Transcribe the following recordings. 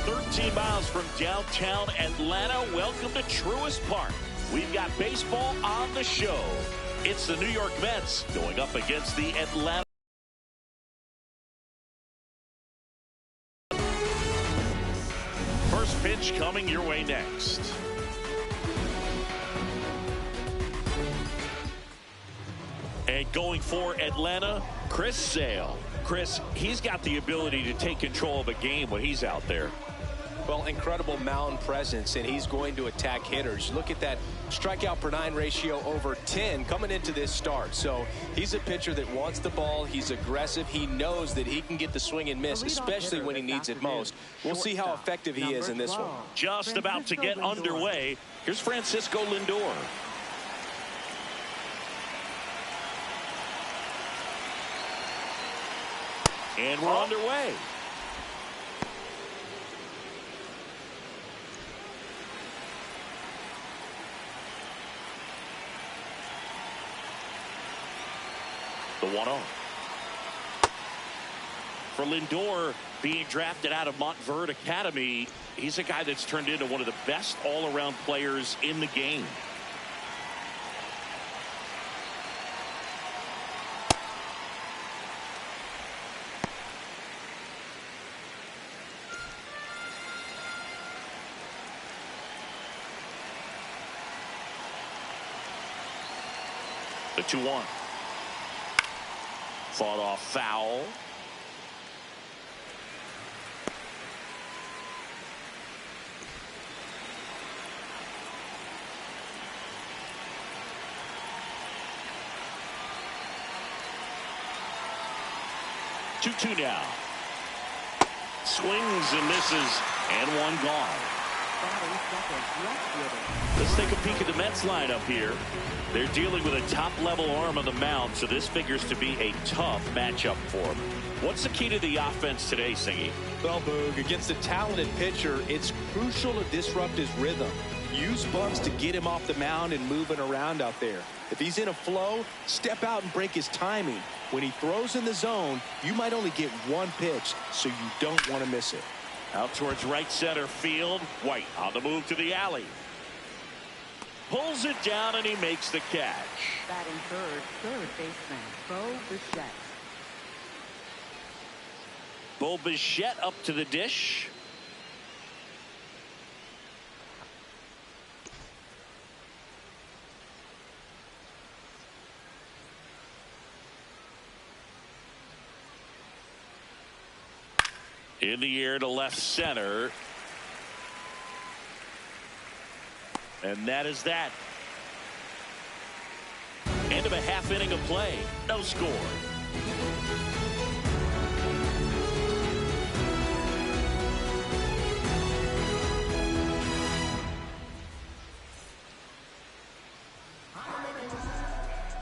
13 miles from downtown Atlanta. Welcome to Truist Park. We've got baseball on the show. It's the New York Mets going up against the Atlanta. First pitch coming your way next. And going for Atlanta, Chris Sale. Chris, he's got the ability to take control of a game when he's out there. Well, incredible mound presence, and he's going to attack hitters. Look at that strikeout per 9 ratio over 10 coming into this start. So he's a pitcher that wants the ball. He's aggressive. He knows that he can get the swing and miss, especially when he needs it most. We'll see how effective he is in this one. Just about to get underway. Here's Francisco Lindor. And we're underway. The 1-0. For Lindor, being drafted out of Montverde Academy, he's a guy that's turned into one of the best all-around players in the game. The 2-1. Fought off foul. Two now. Swings and misses, and one gone. Let's take a peek at the Mets lineup here. They're dealing with a top-level arm on the mound, so this figures to be a tough matchup for them. What's the key to the offense today, Singy? Well, Boog, against a talented pitcher, it's crucial to disrupt his rhythm. Use bunts to get him off the mound and moving around out there. If he's in a flow, step out and break his timing. When he throws in the zone, you might only get one pitch, so you don't want to miss it. Out towards right center field. White on the move to the alley. Pulls it down and he makes the catch. Batting third baseman, Bo Bichette. Bo Bichette up to the dish. In the air to left center. And that is that. End of a half inning of play. No score.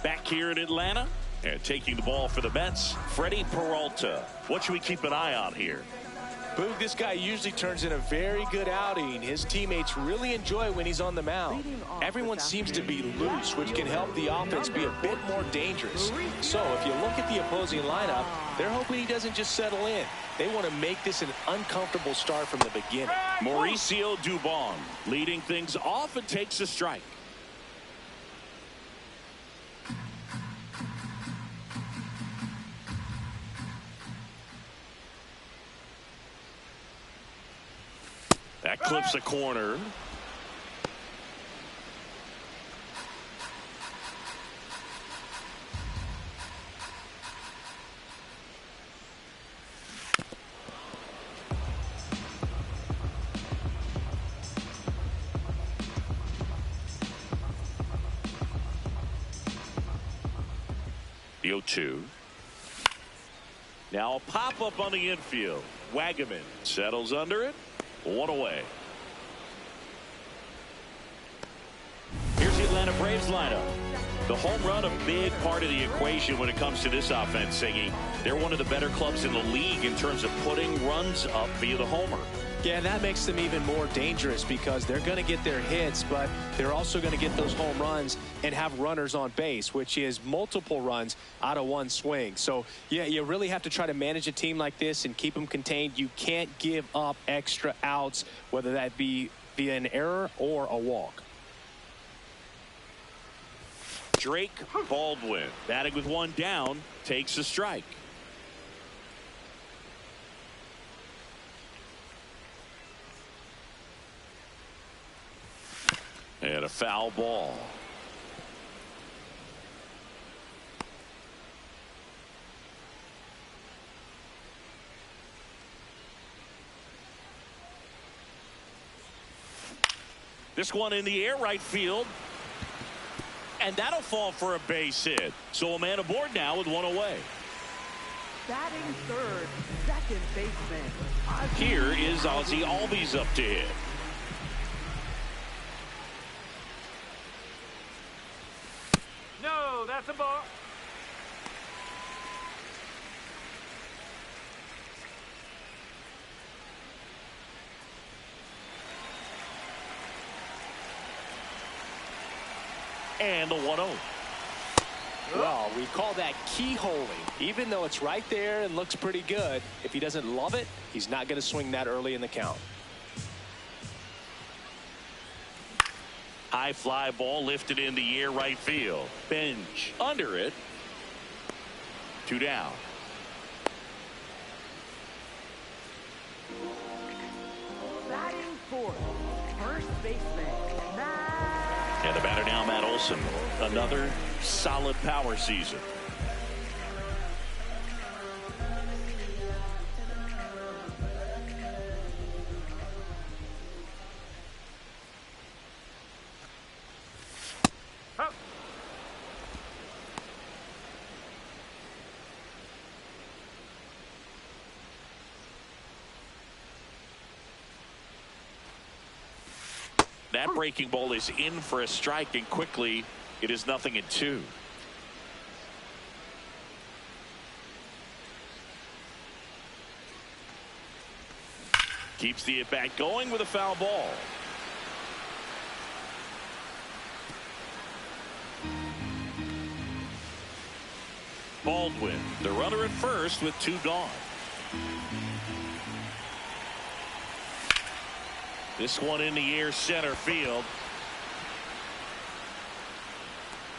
Back here in Atlanta. And taking the ball for the Mets, Freddie Peralta. What should we keep an eye on here? Boog, this guy usually turns in a very good outing. His teammates really enjoy when he's on the mound. Everyone seems to be loose, which can help the offense be a bit more dangerous. So if you look at the opposing lineup, they're hoping he doesn't just settle in. They want to make this an uncomfortable start from the beginning. Mauricio Dubon leading things off and takes a strike. That clips a corner. The 0-2. Now a pop-up on the infield. Wagaman settles under it. One away. Here's the Atlanta Braves lineup. The home run, a big part of the equation when it comes to this offense, Siggy. They're one of the better clubs in the league in terms of putting runs up via the homer. Yeah, and that makes them even more dangerous because they're going to get their hits, but they're also going to get those home runs and have runners on base, which is multiple runs out of one swing. So, yeah, you really have to try to manage a team like this and keep them contained. You can't give up extra outs, whether that be via an error or a walk. Drake Baldwin, batting with one down, takes a strike. And a foul ball. This one in the air, right field. And that'll fall for a base hit. So a man aboard now with one away. Batting third, second baseman. Here is Ozzie Albies up to hit. No, that's a ball. And the 1-0. Well, we call that keyholing. Even though it's right there and looks pretty good, if he doesn't love it, he's not going to swing that early in the count. High fly ball lifted in the air, right field. Bench under it. 2 down. Batting fourth, first baseman. And the batter now, Matt Olson. Another solid power season. That breaking ball is in for a strike, and quickly it is 0-2. Keeps the at-bat going with a foul ball. Baldwin, the runner at first with 2 gone. This one in the air, center field.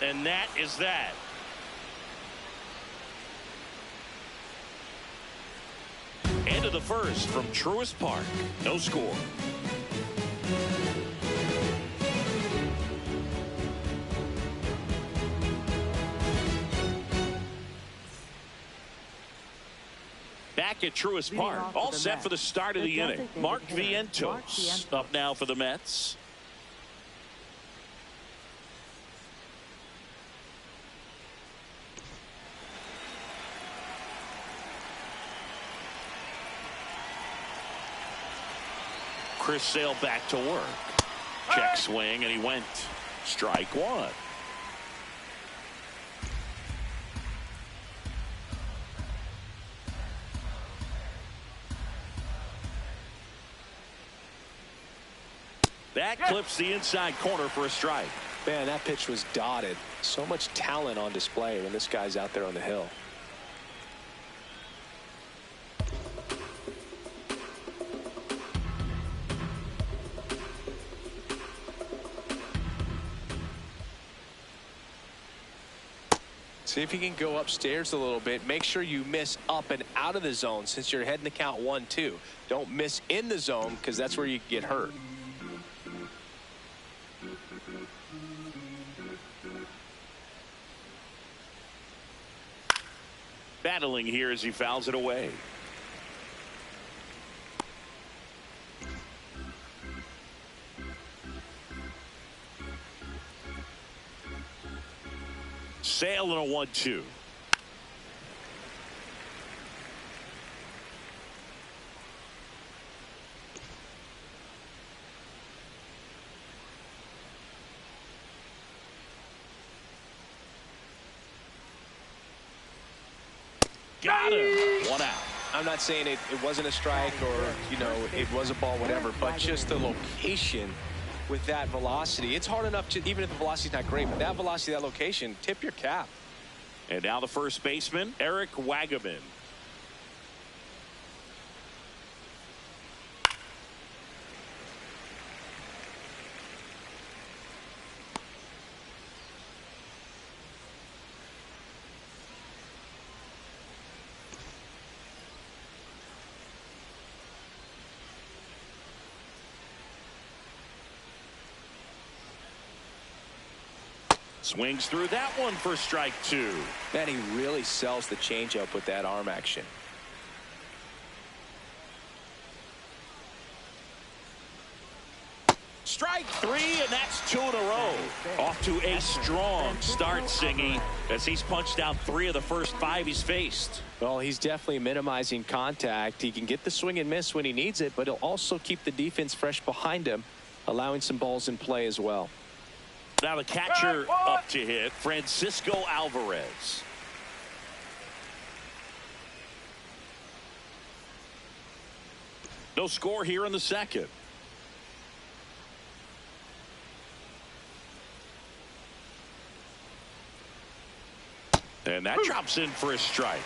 And that is that. End of the first from Truist Park. No score. Back at Truist Park, all set for the start of the inning. Mark Vientos up now for the Mets. Chris Sale back to work. Check swing, and he went. Strike one. That clips the inside corner for a strike. Man, that pitch was dotted. So much talent on display when this guy's out there on the hill. See if you can go upstairs a little bit. Make sure you miss up and out of the zone since you're heading to count 1-2. Don't miss in the zone because that's where you get hurt. Battling here as he fouls it away. Sale in a 1-2. Got him. 1 out. I'm not saying it wasn't a strike or, you know, it was a ball, whatever, but just the location with that velocity. It's hard enough to, even if the velocity's not great, but that velocity, that location, tip your cap. And now the first baseman, Eric Wagaman. Swings through that one for strike two. Man, he really sells the changeup with that arm action. Strike three, and that's 2 in a row. Off to a strong start, Singy, as he's punched out 3 of the first 5 he's faced. Well, he's definitely minimizing contact. He can get the swing and miss when he needs it, but he'll also keep the defense fresh behind him, allowing some balls in play as well. Now the catcher up to hit, Francisco Alvarez. No score here in the second. And that drops in for a strike.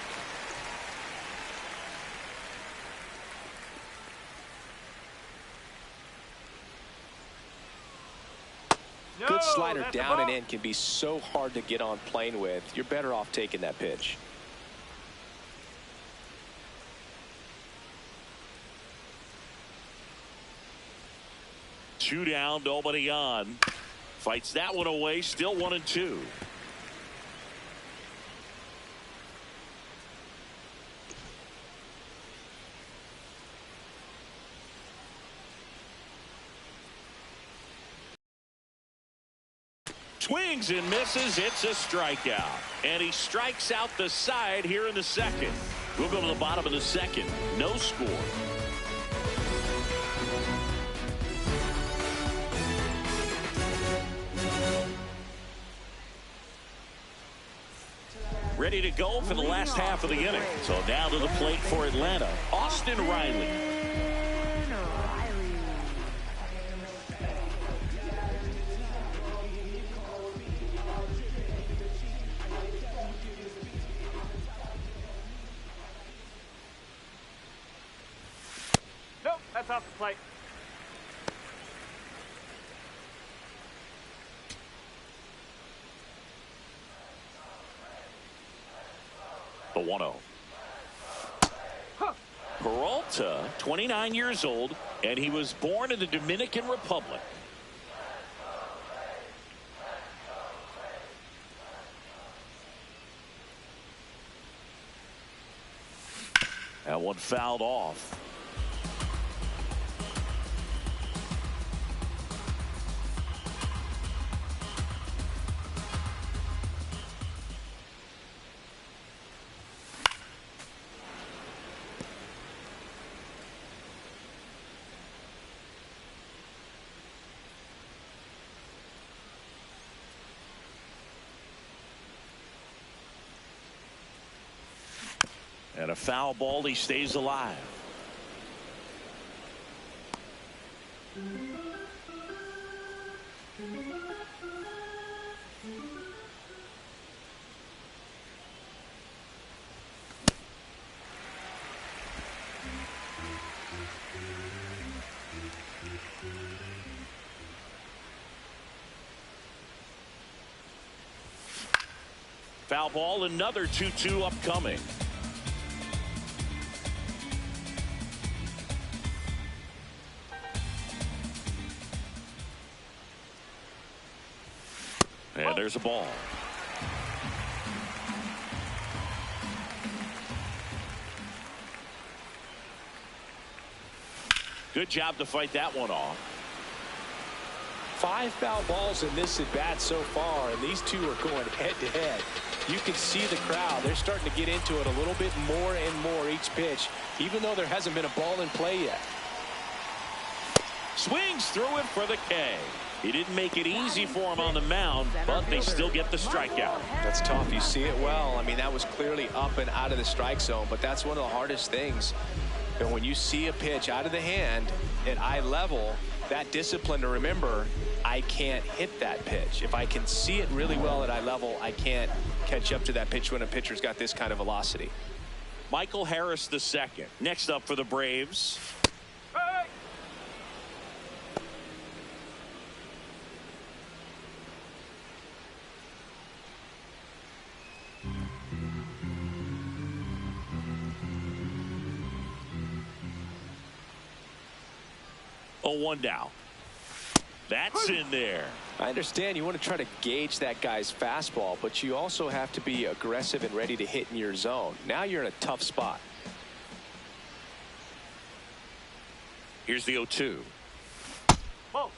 Good slider down and in can be so hard to get on plane with. You're better off taking that pitch. Two down, nobody on. Fights that one away, still 1-2. Swings and misses. It's a strikeout. And he strikes out the side here in the second. We'll go to the bottom of the second. No score. Ready to go for the last half of the inning. So now to the plate for Atlanta, Austin Riley. That's off the plate. The 1-0. Peralta, 29 years old, and he was born in the Dominican Republic. That one fouled off. And a foul ball, he stays alive. Foul ball, another 2-2 upcoming. And there's a ball. Good job to fight that one off. 5 foul balls in this at bat so far, and these two are going head to head. You can see the crowd. They're starting to get into it a little bit more and more each pitch, even though there hasn't been a ball in play yet. Swings through it for the K. He didn't make it easy for him on the mound, but they still get the strikeout. That's tough. You see it well. I mean, that was clearly up and out of the strike zone, but that's one of the hardest things. And when you see a pitch out of the hand at eye level, that discipline to remember, I can't hit that pitch. If I can see it really well at eye level, I can't catch up to that pitch when a pitcher's got this kind of velocity. Michael Harris II. Next up for the Braves. Oh, 1 down. That's in there. I understand you want to try to gauge that guy's fastball, but you also have to be aggressive and ready to hit in your zone. Now you're in a tough spot. Here's the 0-2. Whoa.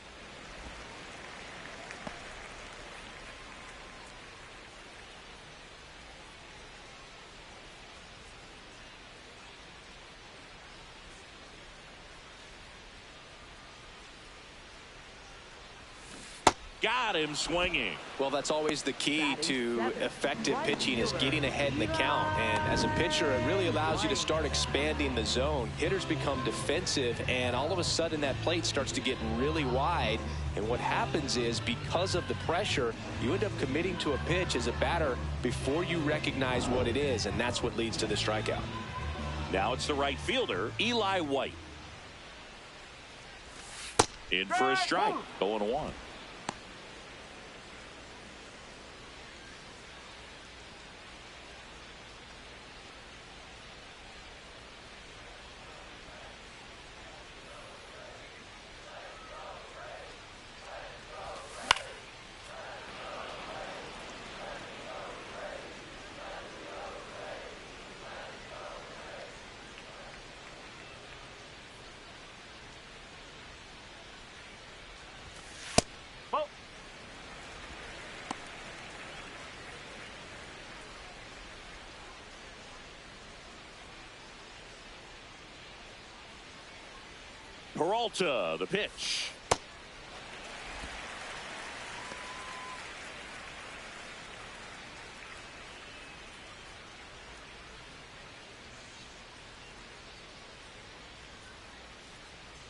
Got him swinging. Well, that's always the key to effective pitching, is getting ahead in the count. And as a pitcher, it really allows you to start expanding the zone. Hitters become defensive, and all of a sudden that plate starts to get really wide. And what happens is, because of the pressure, you end up committing to a pitch as a batter before you recognize what it is, and that's what leads to the strikeout. Now it's the right fielder, Eli White. In for a strike. 0-1. Peralta, the pitch.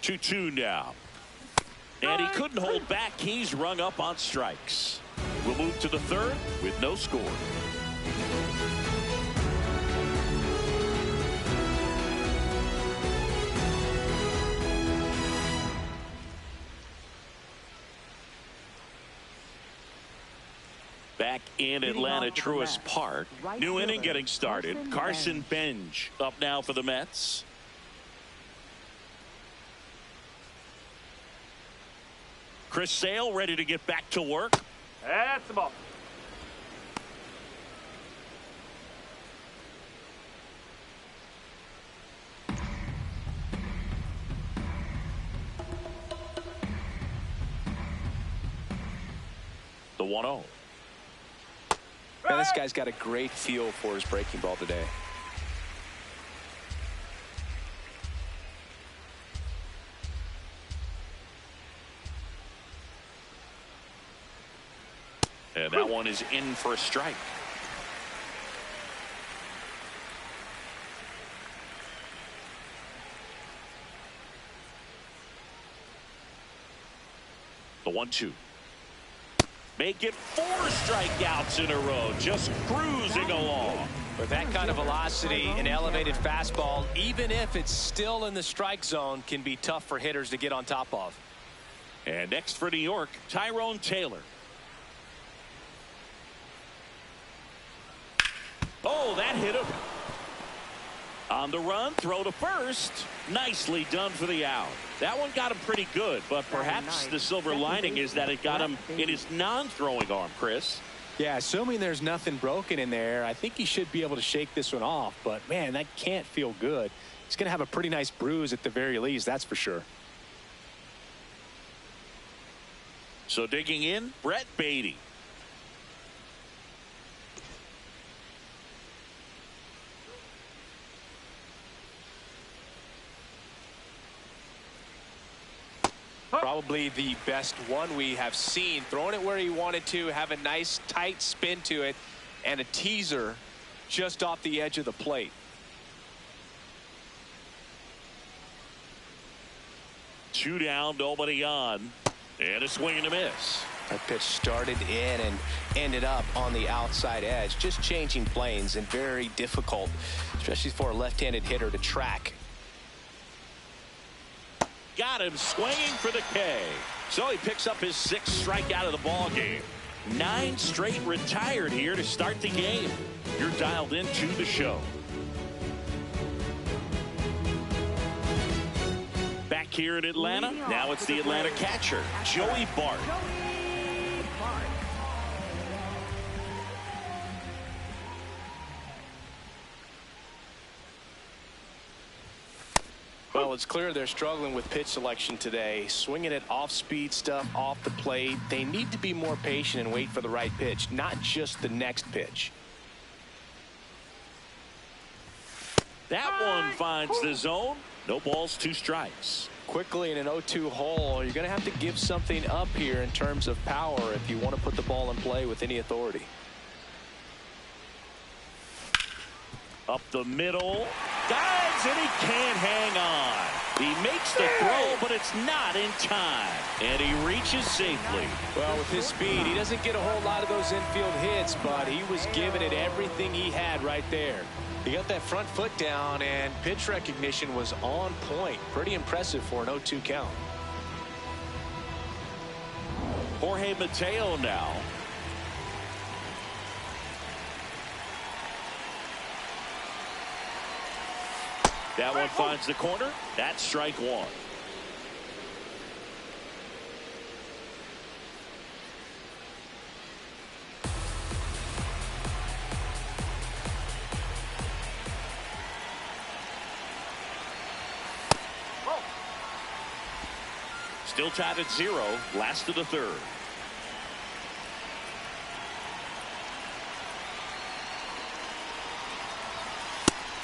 Two now. And he couldn't hold back. He's rung up on strikes. We'll move to the third with no score. Back in Atlanta, Truist Park. New inning getting started. Carson Bench up now for the Mets. Chris Sale ready to get back to work. That's the ball. The 1-0. Man, this guy's got a great feel for his breaking ball today. And that one is in for a strike. The 1-2. Make it 4 strikeouts in a row, just cruising along. With that kind of velocity, an elevated fastball, even if it's still in the strike zone, can be tough for hitters to get on top of. And next for New York, Tyrone Taylor. Oh, that hit him. On the run, throw to first. Nicely done for the out. That one got him pretty good, but perhaps the silver lining is that it got him in his non-throwing arm, Chris. Yeah, assuming there's nothing broken in there, I think he should be able to shake this one off. But, man, that can't feel good. He's going to have a pretty nice bruise at the very least, that's for sure. So digging in, Brett Beatty. Probably the best one we have seen. Throwing it where he wanted to, have a nice tight spin to it, and a teaser just off the edge of the plate. Two down, nobody on, and a swing and a miss. That pitch started in and ended up on the outside edge. Just changing planes and very difficult, especially for a left-handed hitter to track. Got him swinging for the K. So he picks up his 6th strikeout of the ball game. 9 straight retired here to start the game. You're dialed into the show. Back here in Atlanta, now it's the Atlanta catcher, Joey Bart. Well, it's clear they're struggling with pitch selection today. Swinging it off-speed stuff off the plate. They need to be more patient and wait for the right pitch, not just the next pitch. That one finds the zone. No balls, 2 strikes. Quickly in an 0-2 hole, you're going to have to give something up here in terms of power if you want to put the ball in play with any authority. Up the middle. Dives, and he can't hang on. He makes the throw, but it's not in time. And he reaches safely. Well, with his speed, he doesn't get a whole lot of those infield hits, but he was giving it everything he had right there. He got that front foot down, and pitch recognition was on point. Pretty impressive for an 0-2 count. Jorge Mateo now. That one finds the corner. That's strike 1. Still tied at 0. Last of the 3rd.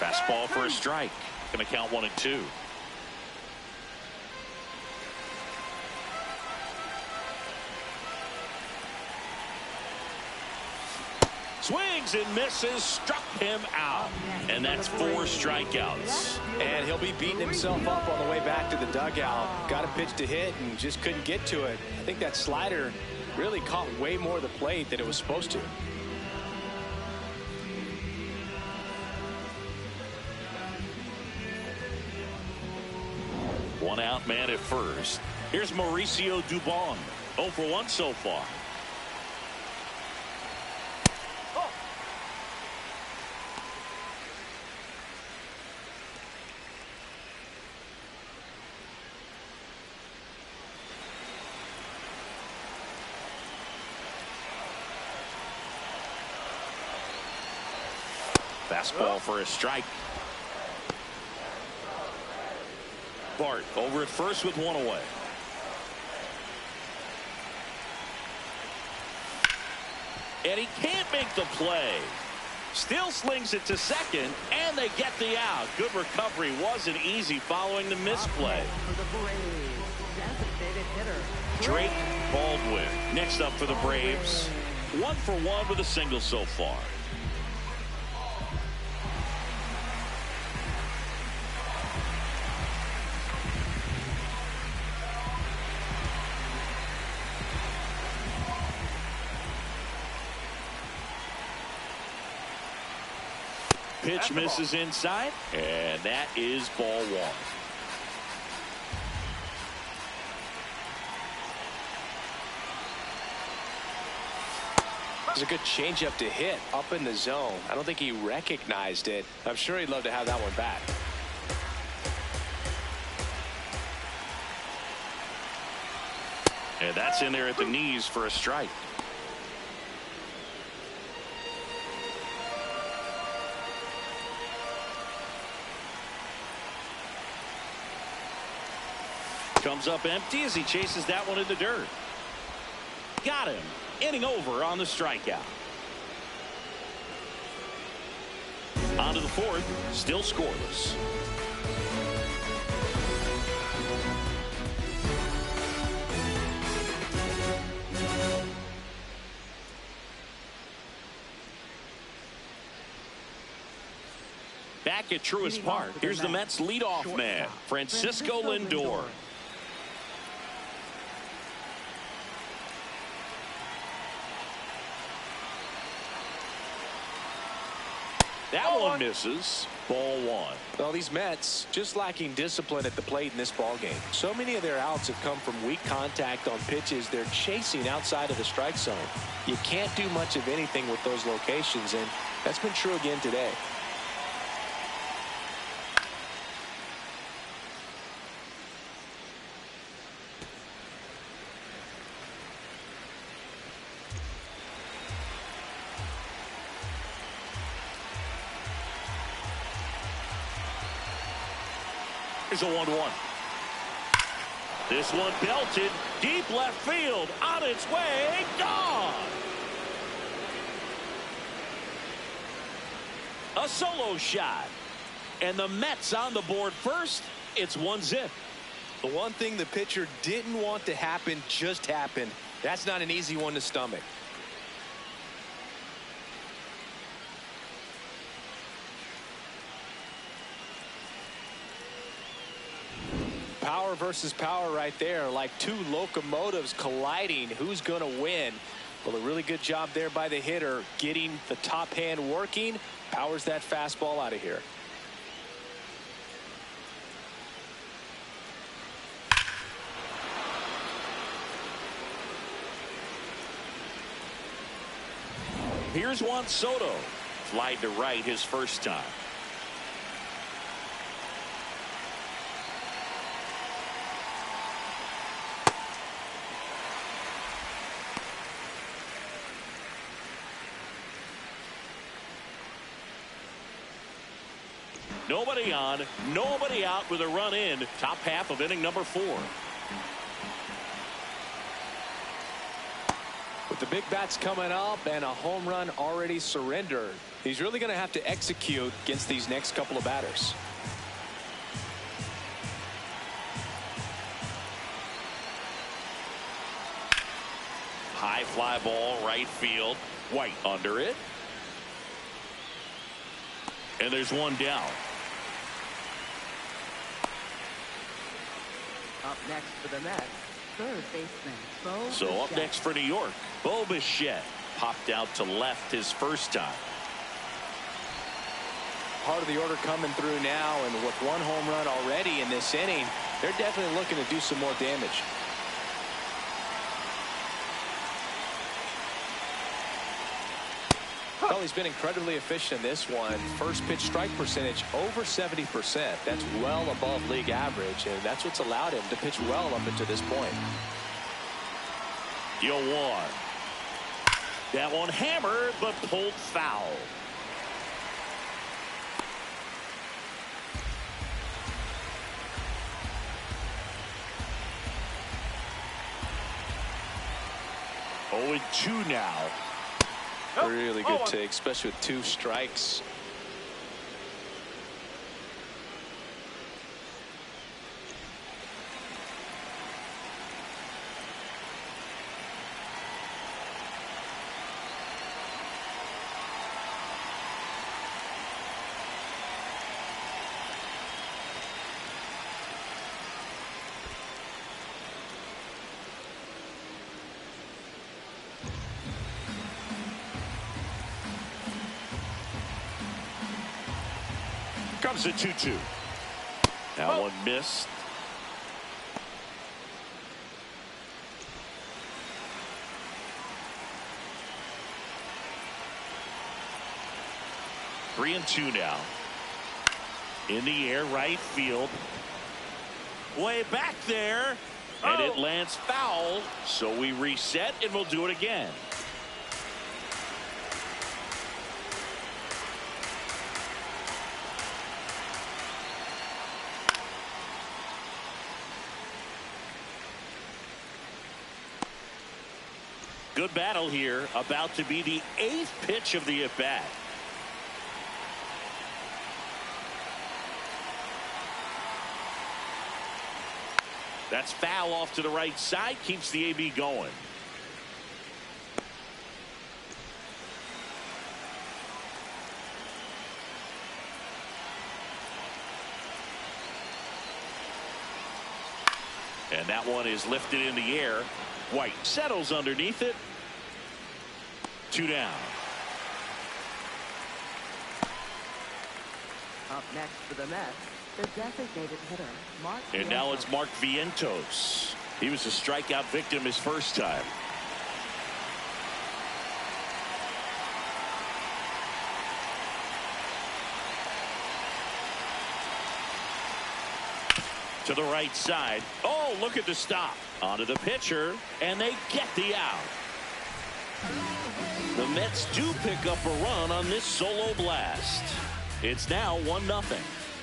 Fastball for a strike. Going to count 1 and 2. Swings and misses, struck him out. And that's 4 strikeouts. And he'll be beating himself up on the way back to the dugout. Got a pitch to hit and just couldn't get to it. I think that slider really caught way more of the plate than it was supposed to. One out man at first. Here's Mauricio Dubon. 0 for 1 so far. Fastball for a strike. Bart over at first with 1 away. And he can't make the play. Still slings it to second, and they get the out. Good recovery. Wasn't easy following the misplay. Drake Baldwin next up for the Braves. 1 for 1 with a single so far. Pitch misses inside, and that is ball 1. It was a good changeup to hit up in the zone. I don't think he recognized it. I'm sure he'd love to have that one back. And that's in there at the knees for a strike. Comes up empty as he chases that one in the dirt. Got him. Inning over on the strikeout. On to the 4th. Still scoreless. Back at Truist Park, here's the Mets leadoff man, Francisco Lindor. That one misses. Ball one. Well, these Mets just lacking discipline at the plate in this ball game. So many of their outs have come from weak contact on pitches they're chasing outside of the strike zone. You can't do much of anything with those locations, and that's been true again today. Here's a 1-1. This one belted deep left field, on its way, gone. A solo shot, and the Mets on the board first. It's 1-0. The one thing the pitcher didn't want to happen just happened. That's not an easy one to stomach. Power versus power right there, like two locomotives colliding. Who's going to win? Well, a really good job there by the hitter, getting the top hand working. Powers that fastball out of here. Here's Juan Soto. Flied to right his first time. Nobody on, nobody out with a run in. Top half of inning number 4. With the big bats coming up and a home run already surrendered, he's really going to have to execute against these next couple of batters. High fly ball, right field. White under it. And there's one down. Up next for the Mets, third baseman, Bo So up Bichette. next for New York, Bo Bichette popped out to left his first time. Part of the order coming through now, and with one home run already in this inning, they're definitely looking to do some more damage. Well, he's been incredibly efficient in this one. First pitch strike percentage over 70%. That's well above league average, and that's what's allowed him to pitch well up until this point. Deal one. That one hammered but pulled foul. Oh, 2 now. Really good take, especially with 2 strikes. Comes a 2-2. That one missed. Three and 2 now. In the air, right field. Way back there. And it lands foul. So we reset and we'll do it again. Good battle here. About to be the 8th pitch of the at-bat. That's foul off to the right side. Keeps the AB going. And that one is lifted in the air. White settles underneath it. 2 down. Up next for the Mets, the designated hitter, Mark. And now it's Mark Vientos. He was a strikeout victim his first time. To the right side. Oh, look at the stop. Onto the pitcher, and they get the out. The Mets do pick up a run on this solo blast. It's now 1-0.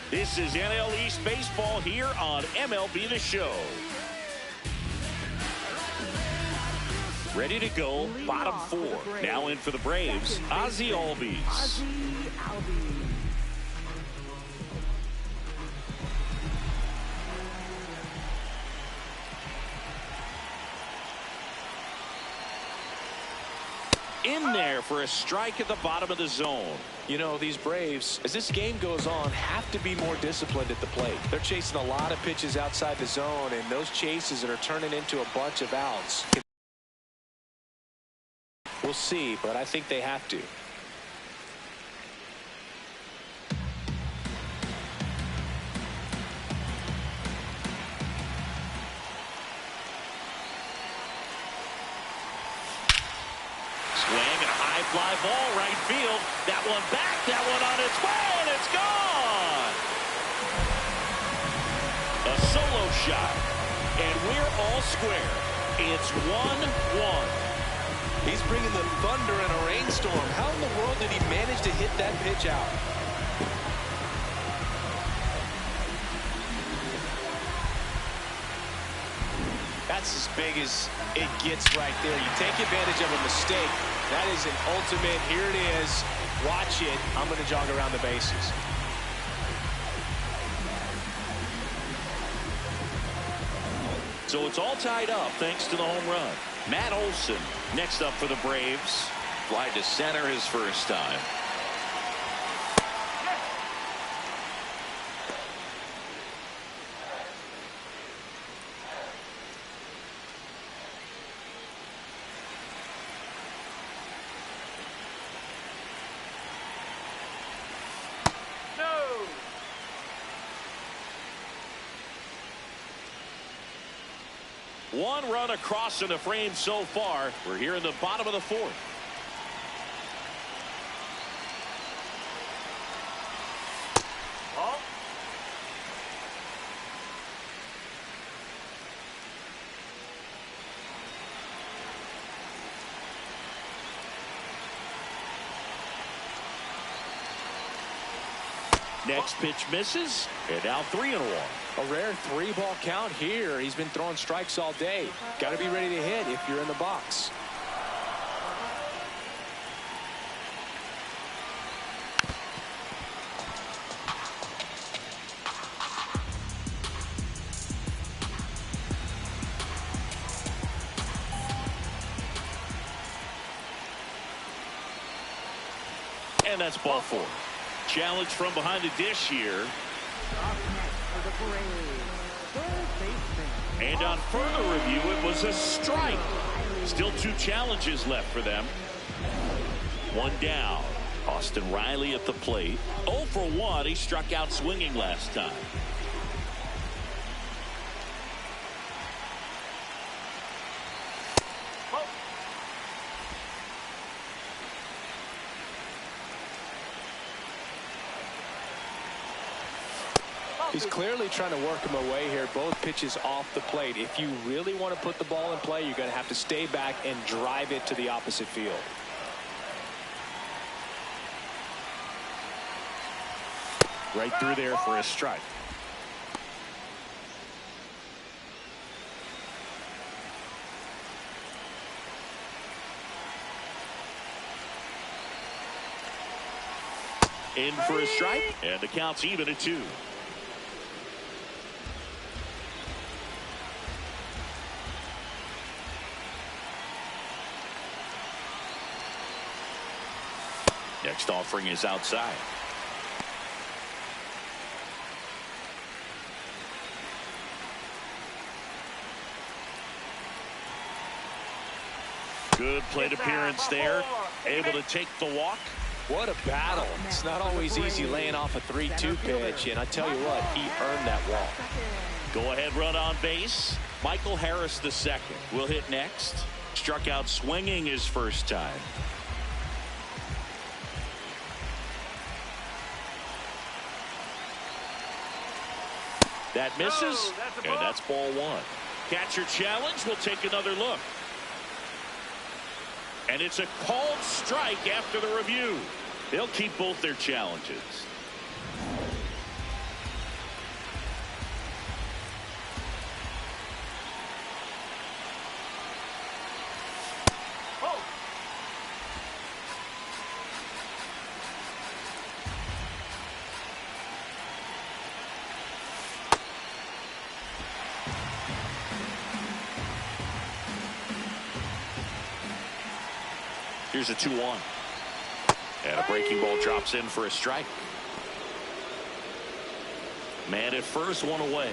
This is NL East Baseball here on MLB The Show. Ready to go, bottom 4. Now in for the Braves, Ozzie Albies. In there for a strike at the bottom of the zone. You know, these Braves, as this game goes on, have to be more disciplined at the plate. They're chasing a lot of pitches outside the zone, and those chases that are turning into a bunch of outs. We'll see, but I think they have to. Fly ball right field. That one back. That one on its way, and it's gone. A solo shot, and we're all square. It's 1-1. He's bringing the thunder in a rainstorm. How in the world did he manage to hit that pitch out? That's as big as it gets right there. You take advantage of a mistake. That is an ultimate. Here it is. Watch it. I'm going to jog around the bases. So it's all tied up thanks to the home run. Matt Olson next up for the Braves. Fly to center his first time. One run across in the frame so far. We're here in the bottom of the 4th. Oh. Next pitch misses, and now 3-1. A rare 3-ball count here. He's been throwing strikes all day. Got to be ready to hit if you're in the box. And that's ball 4. Challenge from behind the dish here. And on further review, it was a strike. Still 2 challenges left for them. 1 down. Austin Riley at the plate. 0 for 1. He struck out swinging last time. He's clearly trying to work him away here. Both pitches off the plate. If you really want to put the ball in play, you're going to have to stay back and drive it to the opposite field. Right through there for a strike. In for a strike, and the count's even at 2. Next offering is outside. Good plate appearance there. Able to take the walk. What a battle. It's not always easy laying off a 3-2 pitch, and I tell you what, he earned that walk. Go ahead run on base. Michael Harris the second will hit next. Struck out swinging his first time. That misses, and that's ball one. Catcher challenge. Will take another look. And it's a called strike after the review. They'll keep both their challenges. Here's a 2-1. And a breaking ball drops in for a strike. Man at first, one away.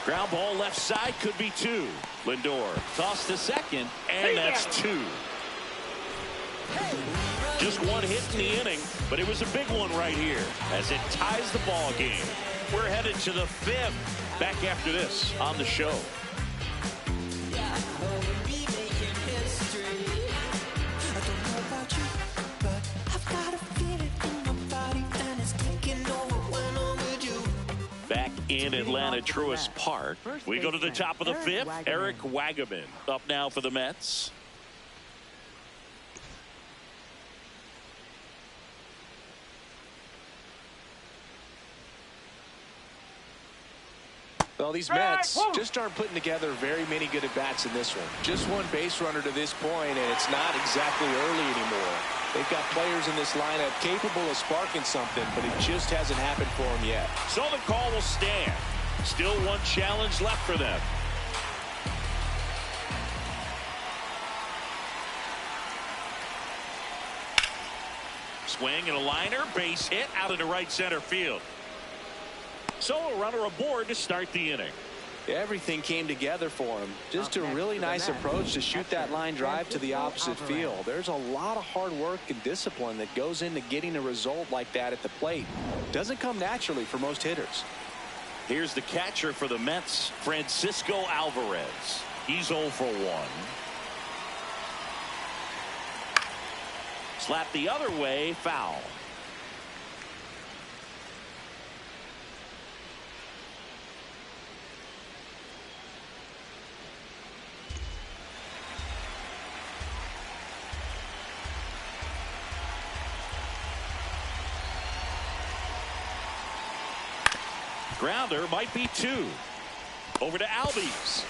Ground ball left side, could be two. Lindor tossed to second, and that's two. Just one hit in the inning, but it was a big one right here as it ties the ball game. We're headed to the fifth. Back after this on the show. Back in Atlanta, Truist Park. We go to the top of the fifth. Eric Wagaman up now for the Mets. Well, these Mets just aren't putting together very many good at-bats in this one. Just one base runner to this point, and it's not exactly early anymore. They've got players in this lineup capable of sparking something, but it just hasn't happened for them yet. So the call will stand. Still one challenge left for them. Swing and a liner, base hit out into right center field. So a runner aboard to start the inning. Everything came together for him. Just a really nice approach to shoot that line drive to the opposite field. There's a lot of hard work and discipline that goes into getting a result like that at the plate. Doesn't come naturally for most hitters. Here's the catcher for the Mets, Francisco Alvarez. He's 0 for 1. Slap the other way, foul. Grounder might be two. Over to Albies.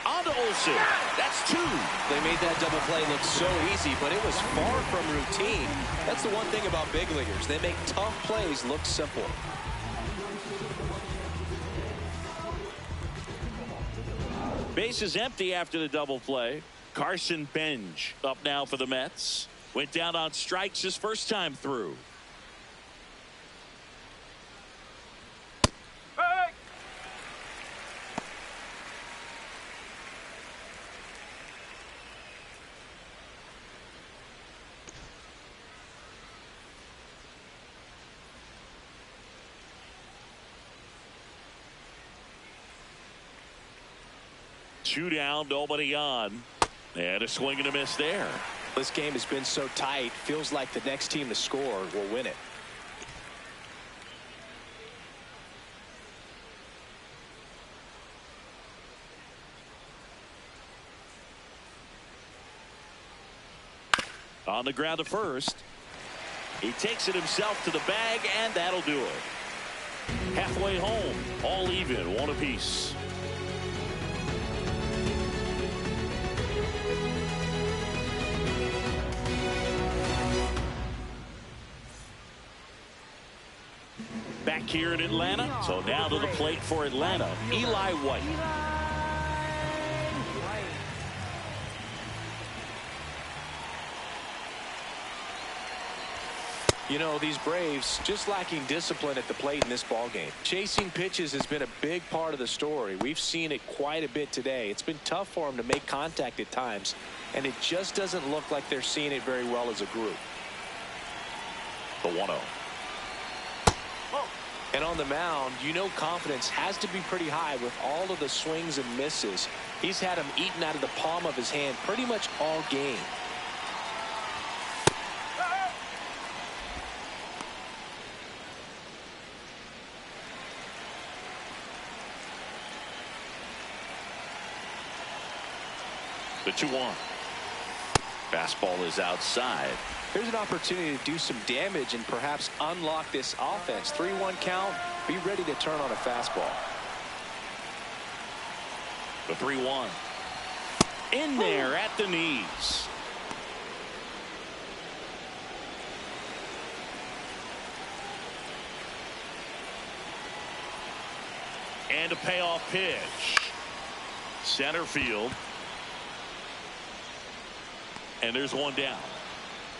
On to Olsen. That's two. They made that double play look so easy, but it was far from routine. That's the one thing about big leaguers. They make tough plays look simple. Base is empty after the double play. Carson Benj up now for the Mets. Went down on strikes his first time through. Two down, nobody on. And a swing and a miss there. This game has been so tight. Feels like the next team to score will win it. On the ground to first. He takes it himself to the bag, and that'll do it. Halfway home, all even, one apiece. Back here in Atlanta. So now to the plate for Atlanta, Eli White. You know, these Braves just lacking discipline at the plate in this ball game. Chasing pitches has been a big part of the story. We've seen it quite a bit today. It's been tough for them to make contact at times, and it just doesn't look like they're seeing it very well as a group. The 1-0. And on the mound, you know confidence has to be pretty high with all of the swings and misses. He's had them eaten out of the palm of his hand pretty much all game. The 2-1. Fastball is outside. Here's an opportunity to do some damage and perhaps unlock this offense. 3-1 count. Be ready to turn on a fastball. The 3-1. In there at the knees. And a payoff pitch. Center field. And there's one down.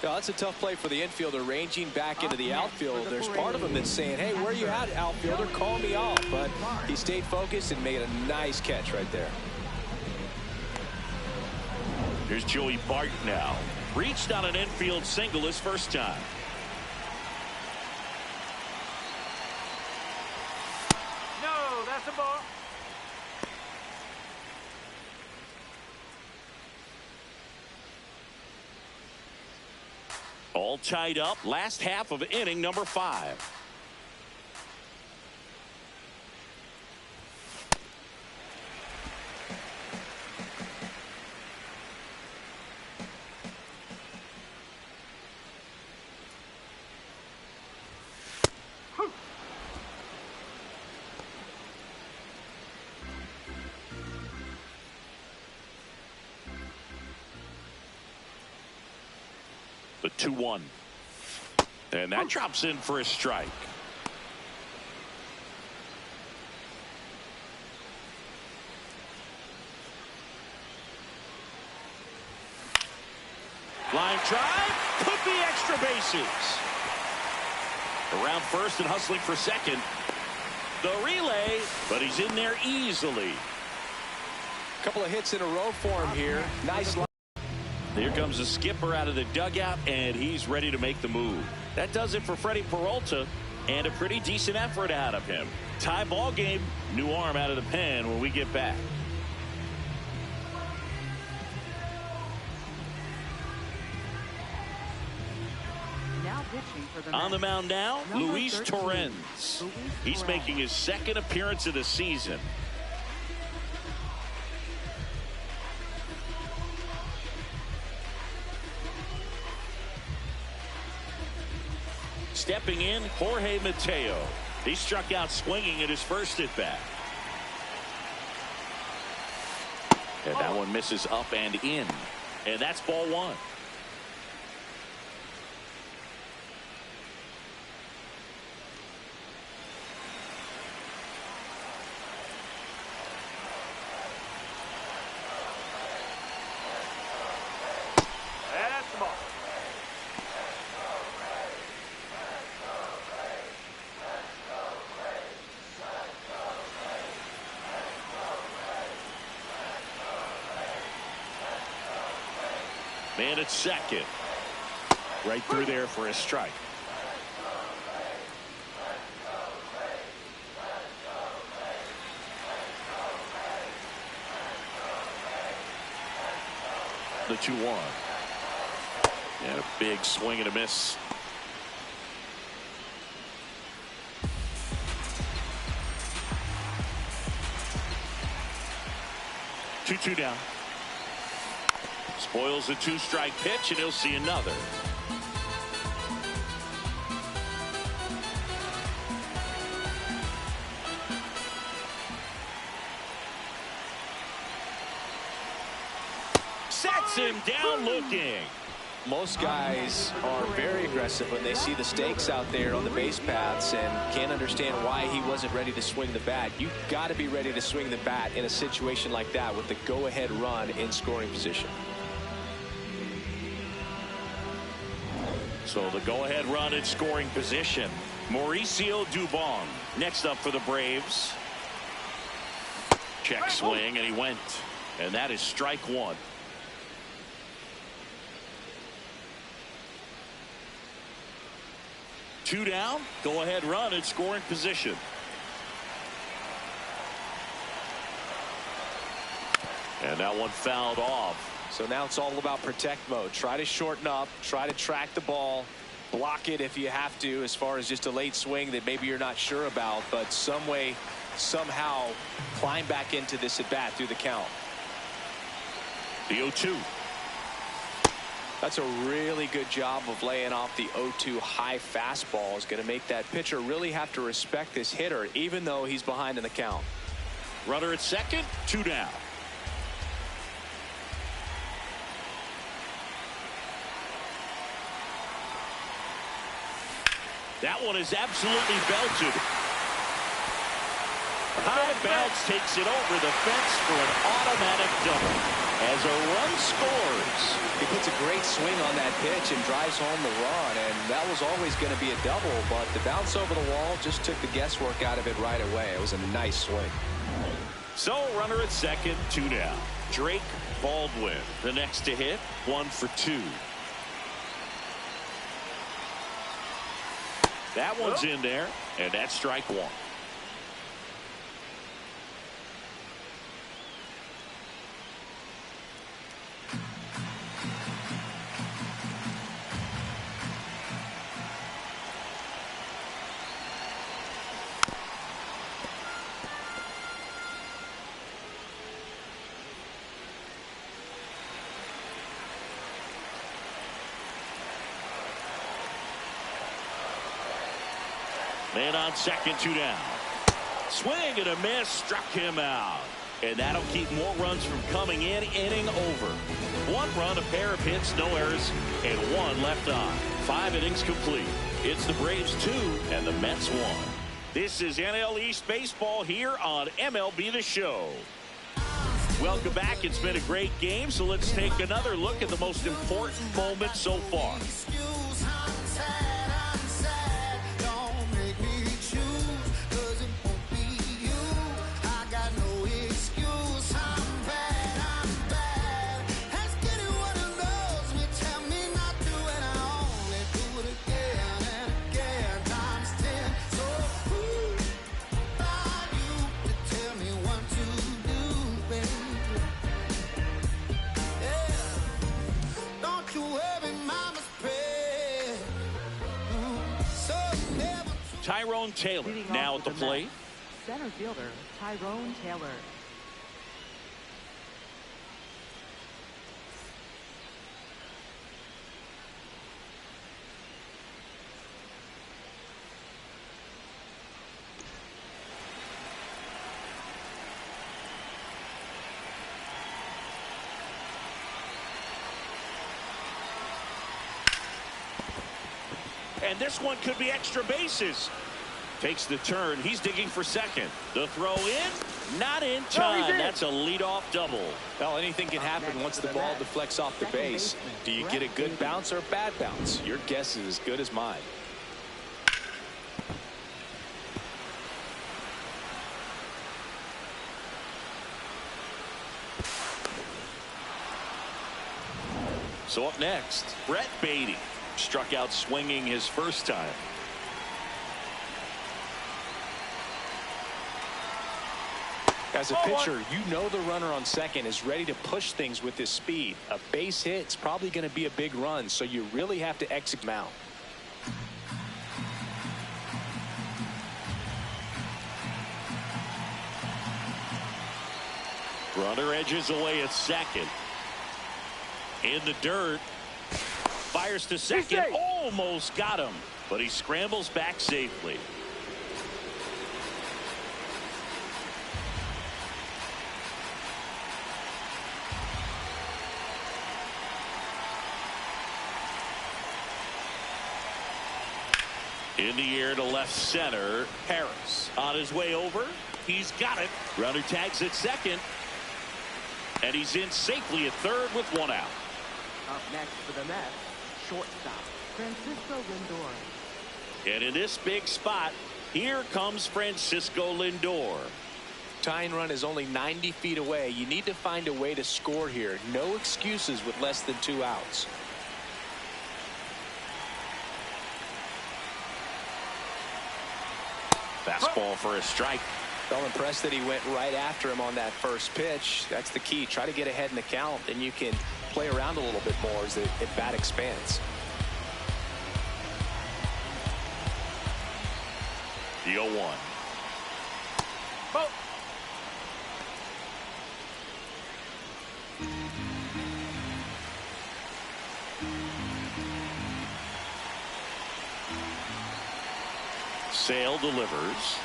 Yeah, that's a tough play for the infielder, ranging back into the outfield. There's part of him that's saying, hey, where you at, outfielder? Call me off. But he stayed focused and made a nice catch right there. Here's Joey Bart now. Reached on an infield single his first time. No, that's a ball. All tied up. Last half of inning number 5. The 2-1. And that drops in for a strike. Line drive. Could be extra bases. Around first and hustling for second. The relay, but he's in there easily. A couple of hits in a row for him here. Nice line. Here comes the skipper out of the dugout, and he's ready to make the move. That does it for Freddie Peralta, and a pretty decent effort out of him. Tie ball game, new arm out of the pen when we get back. Now pitching for the On the Mets, mound now, number Luis 13, Torrens. Luis He's Torrens. making his second appearance of the season. Stepping in, Jorge Mateo. He struck out swinging at his first at bat. And that one misses up and in. And that's ball 1. That's the ball. Man at second. Right through there for a strike. The 2-1. And a big swing and a miss. Two down. Spoils a 2-strike pitch, and he'll see another. Sets him down looking. Most guys are very aggressive when they see the stakes out there on the base paths and can't understand why he wasn't ready to swing the bat. You've got to be ready to swing the bat in a situation like that with the go-ahead run in scoring position. So the go-ahead run in scoring position. Mauricio Dubon next up for the Braves. Check swing, and he went. And that is strike one. Two down. Go-ahead run in scoring position. And that one fouled off. So now it's all about protect mode. Try to shorten up, try to track the ball, block it if you have to, as far as just a late swing that maybe you're not sure about, but some way, somehow climb back into this at bat through the count. The 0-2. That's a really good job of laying off the 0-2 high fastball. Is going to make that pitcher really have to respect this hitter, even though he's behind in the count. Runner at second, two down. That one is absolutely belted. High bounce takes it over the fence for an automatic double. As a run scores. He puts a great swing on that pitch and drives home the run, and that was always going to be a double, but the bounce over the wall just took the guesswork out of it right away. It was a nice swing. So runner at second, two down. Drake Baldwin the next to hit, 1 for 2. That one's in there, and that's strike one. Man on second, two down. Swing and a miss, struck him out. And that'll keep more runs from coming in, inning over. 1 run, a pair of hits, no errors, and 1 left on. 5 innings complete. It's the Braves 2 and the Mets 1. This is NL East Baseball here on MLB The Show. Welcome back. It's been a great game, so let's take another look at the most important moment so far. Tyrone Taylor now at the plate. Center fielder Tyrone Taylor. And this one could be extra bases. Takes the turn. He's digging for second. The throw in, not in time. That's a leadoff double. Well, anything can happen once the ball deflects off the base. Do you get a good bounce or a bad bounce? Your guess is as good as mine. So up next, Brett Beatty. Struck out swinging his first time. As a pitcher, you know the runner on second is ready to push things with his speed. A base hit is probably going to be a big run, so you really have to execute him out. Runner edges away at second. In the dirt. Fires to second. Almost got him, but he scrambles back safely. In the air to left center. Harris on his way over. He's got it. Runner tags at second. And he's in safely at third with 1 out. Up next for the Mets, shortstop Francisco Lindor. And in this big spot, here comes Francisco Lindor. Tying run is only 90 feet away. You need to find a way to score here. No excuses with less than 2 outs. Fastball for a strike. Felt impressed that he went right after him on that first pitch. That's the key. Try to get ahead in the count, and you can play around a little bit more as the at-bat expands. The 0-1. Ball. Sale delivers.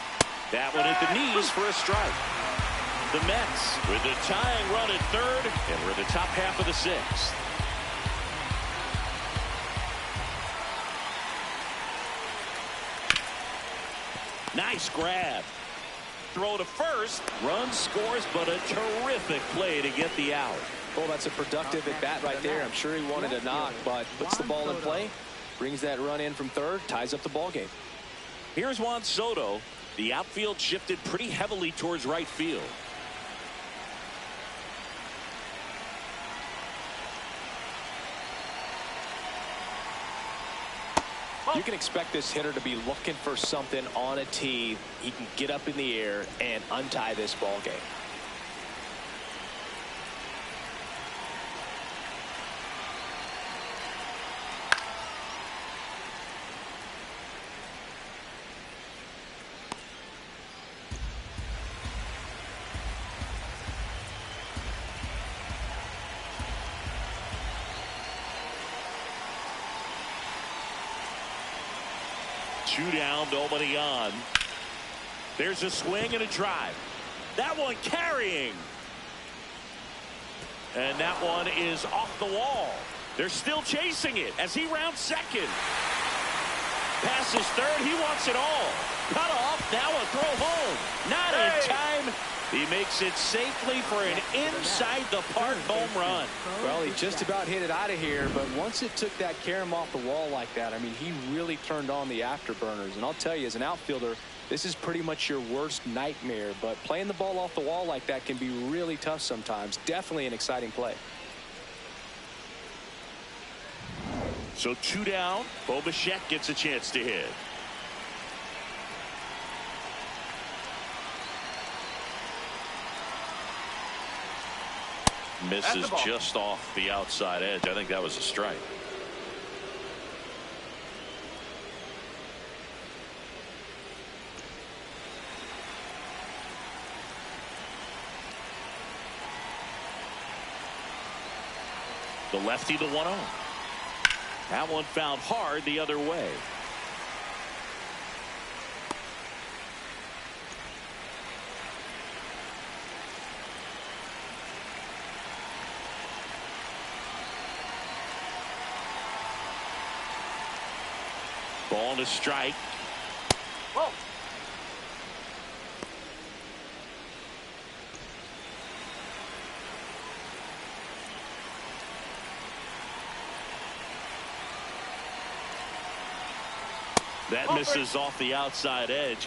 That one at the knees for a strike. The Mets with the tying run at third, and we're in the top half of the sixth. Nice grab. Throw to first. Run scores, but a terrific play to get the out. Well, that's a productive at bat right there. I'm sure he wanted a knock, but puts the ball in play, brings that run in from third, ties up the ball game. Here's Juan Soto. The outfield shifted pretty heavily towards right field. You can expect this hitter to be looking for something on a tee. He can get up in the air and untie this ball game. Two down, nobody on. There's a swing and a drive. That one carrying. And that one is off the wall. They're still chasing it as he rounds second. Passes third. He wants it all. Cut off. Now a throw home. Not in time. He makes it safely for an inside-the-park home run. Well, he just about hit it out of here, but once it took that carom off the wall like that, I mean, he really turned on the afterburners. And I'll tell you, as an outfielder, this is pretty much your worst nightmare. But playing the ball off the wall like that can be really tough sometimes. Definitely an exciting play. So two down. Bo Bichette gets a chance to hit. Misses just off the outside edge. I think that was a strike. The lefty, the 1-0. That one found hard the other way. Ball to strike. Whoa. That misses off the outside edge.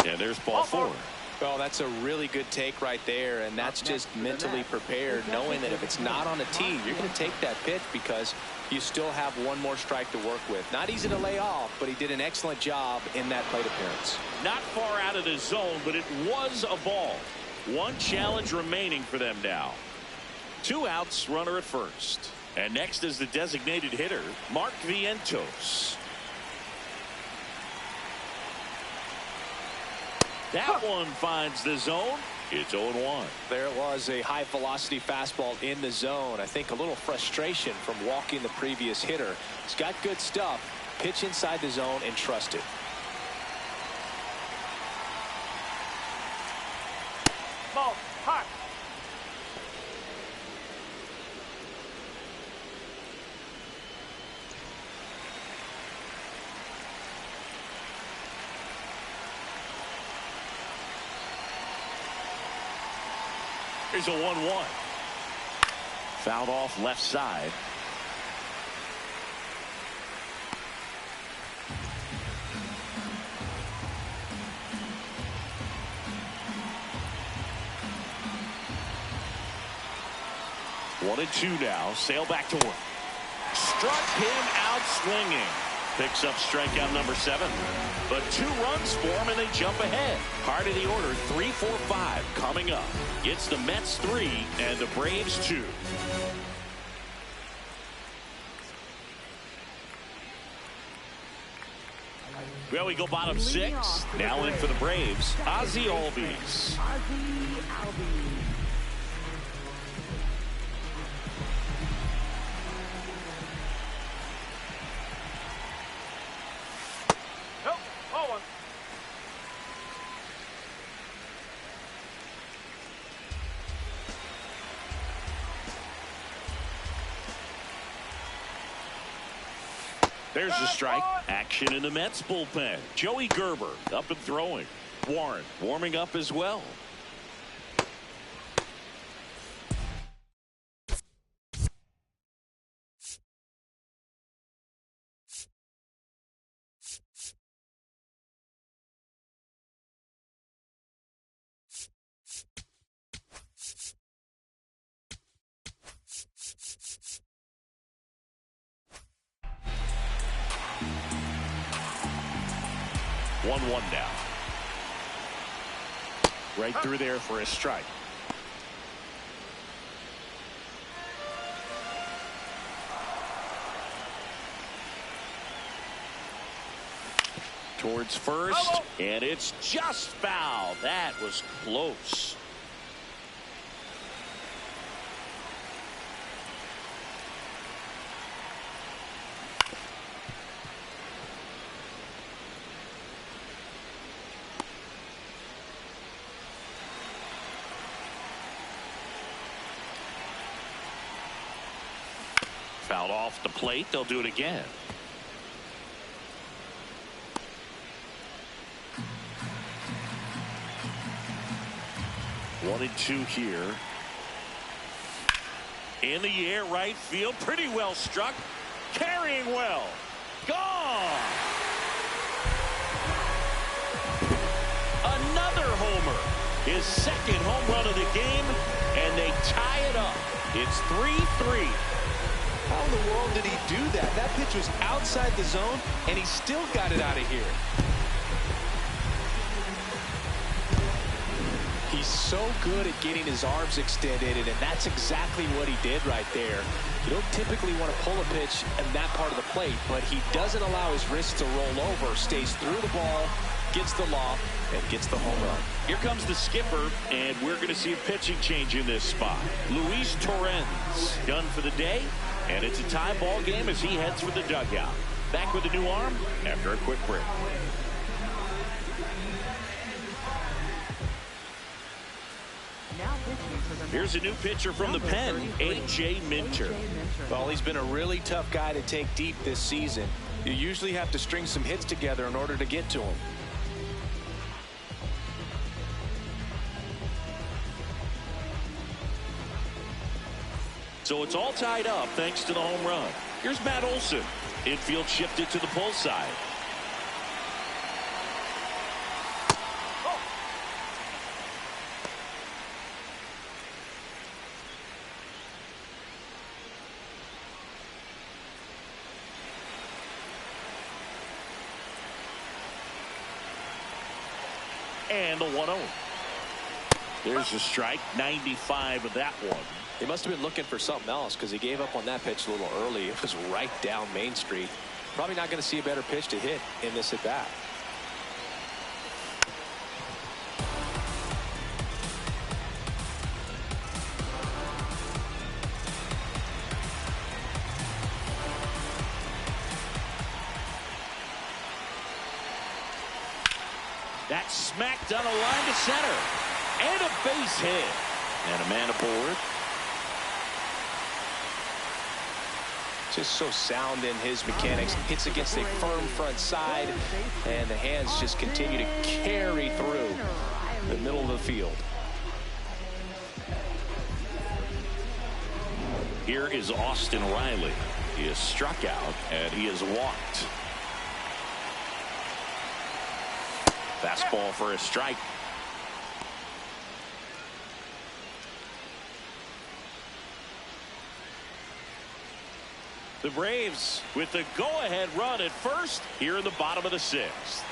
And there's ball four. Well, that's a really good take right there, and that's just mentally prepared, knowing that if it's not on a tee, you're going to take that pitch because you still have one more strike to work with. Not easy to lay off, but he did an excellent job in that plate appearance. Not far out of the zone, but it was a ball. One challenge remaining for them now. Two outs, runner at first. And next is the designated hitter, Mark Vientos. That one finds the zone. It's 0-1. There was a high velocity fastball in the zone. I think a little frustration from walking the previous hitter. He's got good stuff. Pitch inside the zone and trust it. Ball. Hot. Here's a 1-1. Fouled off left side. One and two now. Sale back to work. Struck him out swinging. Picks up strikeout number 7. But 2 runs for him and they jump ahead. Part of the order, 3, 4, 5 coming up. It's the Mets 3 and the Braves 2. Well, we go bottom 6. Now in for the Braves, Ozzie Albies. There's the strike. Action in the Mets bullpen. Joey Gerber up and throwing. Warren warming up as well. One now. Right through there for a strike. Towards first, and it's just foul. That was close. Fouled off the plate. They'll do it again. One and two here. In the air, right field. Pretty well struck. Carrying well. Gone. Another homer. His second home run of the game, and they tie it up. It's 3-3. How in the world did he do that? That pitch was outside the zone, and he still got it out of here. He's so good at getting his arms extended, and that's exactly what he did right there. You don't typically want to pull a pitch in that part of the plate, but he doesn't allow his wrist to roll over, stays through the ball, gets the loft, and gets the home run. Here comes the skipper, and we're going to see a pitching change in this spot. Luis Torrens done for the day, and it's a tie ball game as he heads for the dugout. Back with a new arm after a quick break. Here's a new pitcher from the pen, A.J. Minter. Well, he's been a really tough guy to take deep this season. You usually have to string some hits together in order to get to him. So it's all tied up thanks to the home run. Here's Matt Olson. Infield shifted to the pull side. And the 1-0. There's a strike, 95 of that one. He must have been looking for something else because he gave up on that pitch a little early. It was right down Main Street. Probably not going to see a better pitch to hit in this at bat. That's smacked down a line to center. And a base hit. And a man aboard. Just so sound in his mechanics. Hits against a firm front side. And the hands just continue to carry through the middle of the field. Here is Austin Riley. He is struck out and he is walked. Fastball for a strike. The Braves with the go-ahead run at first here in the bottom of the sixth.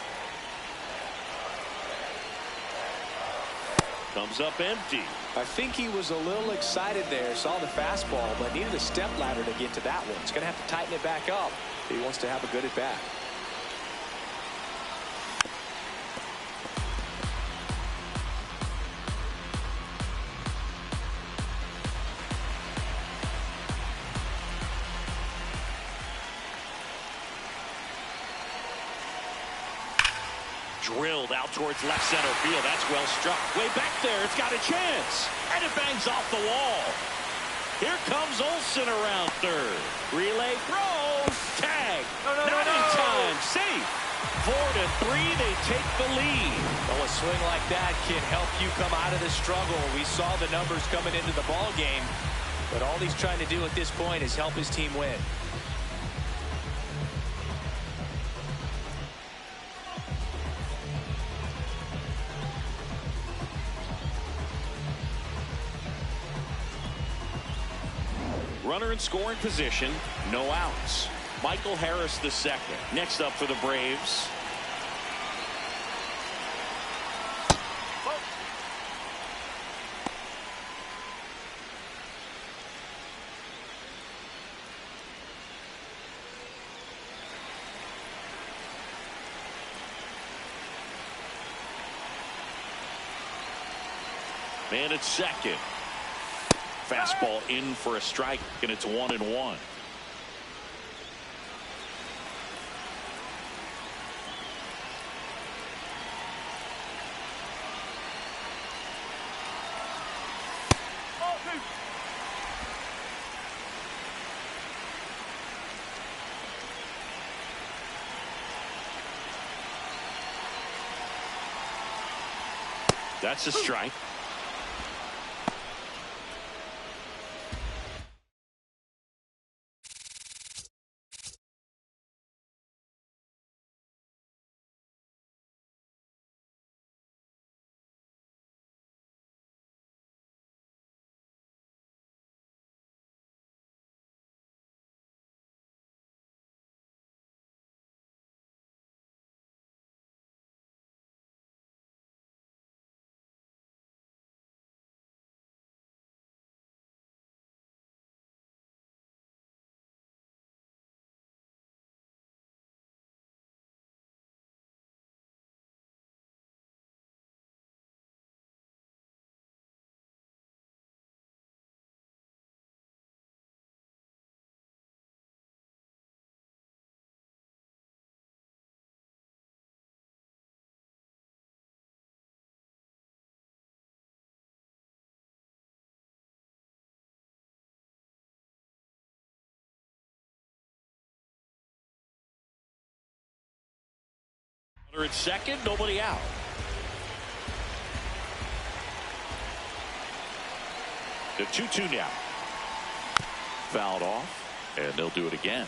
Comes up empty. I think he was a little excited there, saw the fastball, but needed a step ladder to get to that one. He's going to have to tighten it back up if he wants to have a good at bat. Drilled out towards left center field. That's well struck. Way back there. It's got a chance. And it bangs off the wall. Here comes Olsen around third. Relay throw. Tag. Not in time. Safe. 4-3. They take the lead. Well, a swing like that can help you come out of the struggle. We saw the numbers coming into the ball game. But all he's trying to do at this point is help his team win. Runner in scoring position, no outs. Michael Harris the second. Next up for the Braves. Man at second. Fastball in for a strike, and it's 1-1. That's a strike. Runner at second, nobody out. The 2-2 now. Fouled off, and they'll do it again.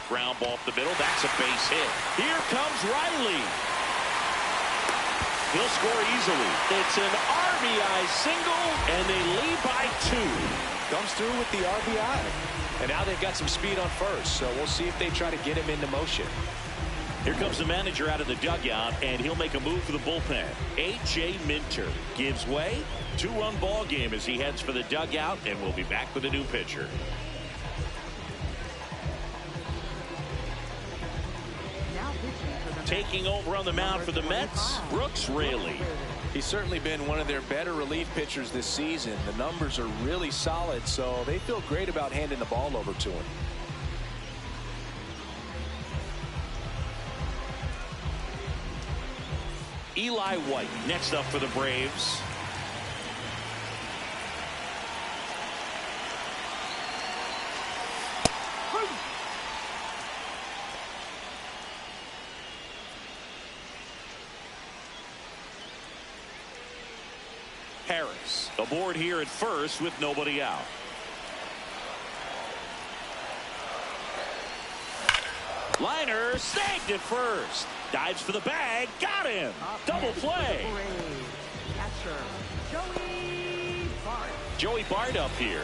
Ground ball up the middle. That's a base hit. Here comes Riley. He'll score easily. It's an RBI single, and they lead by 2. Comes through with the RBI. And now they've got some speed on first, so we'll see if they try to get him into motion. Here comes the manager out of the dugout, and he'll make a move for the bullpen. A.J. Minter gives way. 2-run ball game as he heads for the dugout, and we'll be back with a new pitcher. Taking over on the mound for the Mets, Brooks Raley. He's certainly been one of their better relief pitchers this season. The numbers are really solid, so they feel great about handing the ball over to him. Eli White next up for the Braves. Aboard here at first with nobody out. Liner snagged at first. Dives for the bag. Got him. Double play. Catcher, Joey Bart. Joey Bart up here.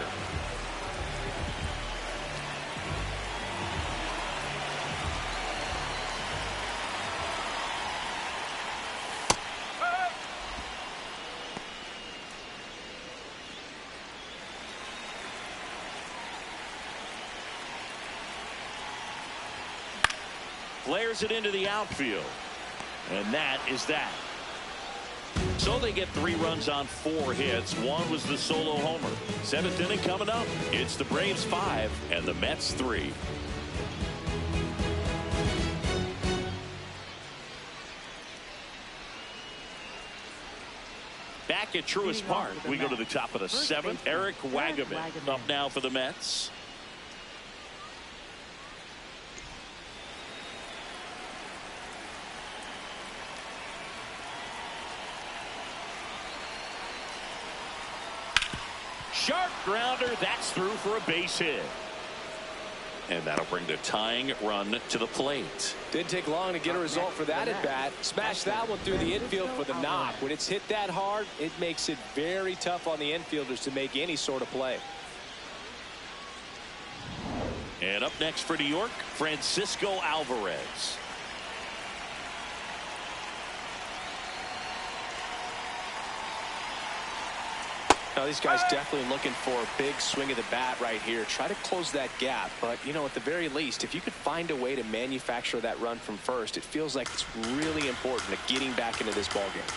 Flares it into the outfield. And that is that. So they get 3 runs on 4 hits. One was the solo homer. 7th inning coming up. It's the Braves 5 and the Mets 3. Back at Truist Park, we go to the top of the 7th. Eric Wagaman up now for the Mets. Sharp grounder. That's through for a base hit. And that'll bring the tying run to the plate. Didn't take long to get a result for that at bat. Smashed that one through the infield for the knock. When it's hit that hard, it makes it very tough on the infielders to make any sort of play. And up next for New York, Francisco Alvarez. Now these guys definitely looking for a big swing of the bat right here. Try to close that gap. But, you know, at the very least, if you could find a way to manufacture that run from first, it feels like it's really important to getting back into this ballgame.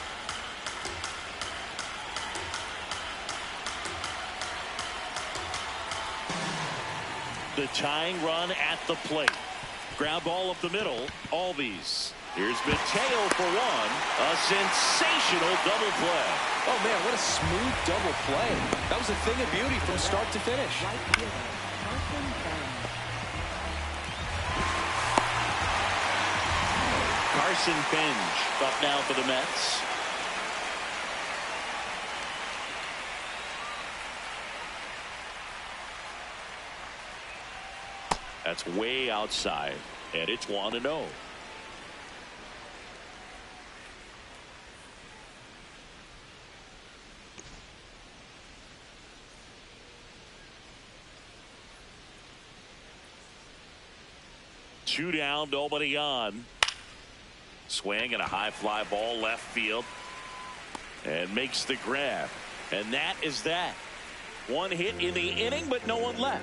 The tying run at the plate. Ground ball up the middle. Albies. Here's Mateo for one. A sensational double play. Oh, man, what a smooth double play. That was a thing of beauty from start to finish. Carson Bench up now for the Mets. That's way outside, and it's 1-0. Two down, nobody on. Swing and a high fly ball left field. And makes the grab. And that is that. One hit in the inning, but no one left.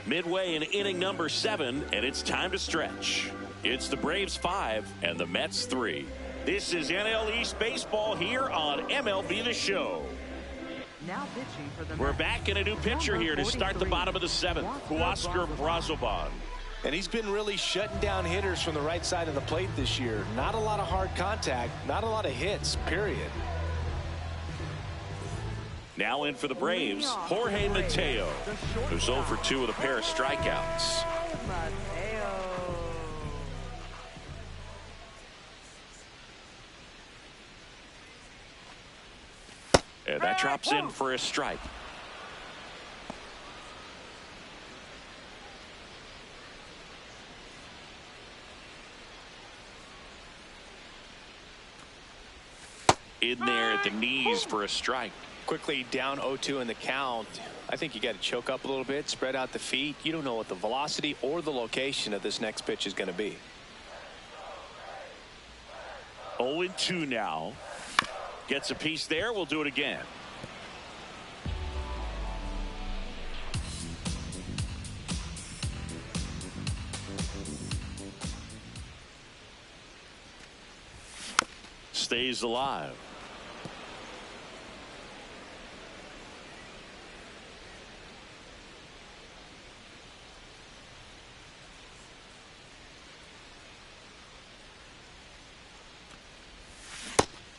Midway in inning number 7, and it's time to stretch. It's the Braves 5 and the Mets 3. This is NL East Baseball here on MLB The Show. Now pitching for the We're Mets. back in a new pitcher here to start the bottom of the 7th. Huascar Brazoban. And he's been really shutting down hitters from the right side of the plate this year. Not a lot of hard contact, not a lot of hits, period. Now in for the Braves, Jorge Mateo, who's 0 for 2 with a pair of strikeouts. And that drops in for a strike. In there at the knees for a strike. Quickly down 0-2 in the count. I think you got to choke up a little bit, spread out the feet. You don't know what the velocity or the location of this next pitch is going to be. 0-2 now. Gets a piece there. We'll do it again. Stays alive.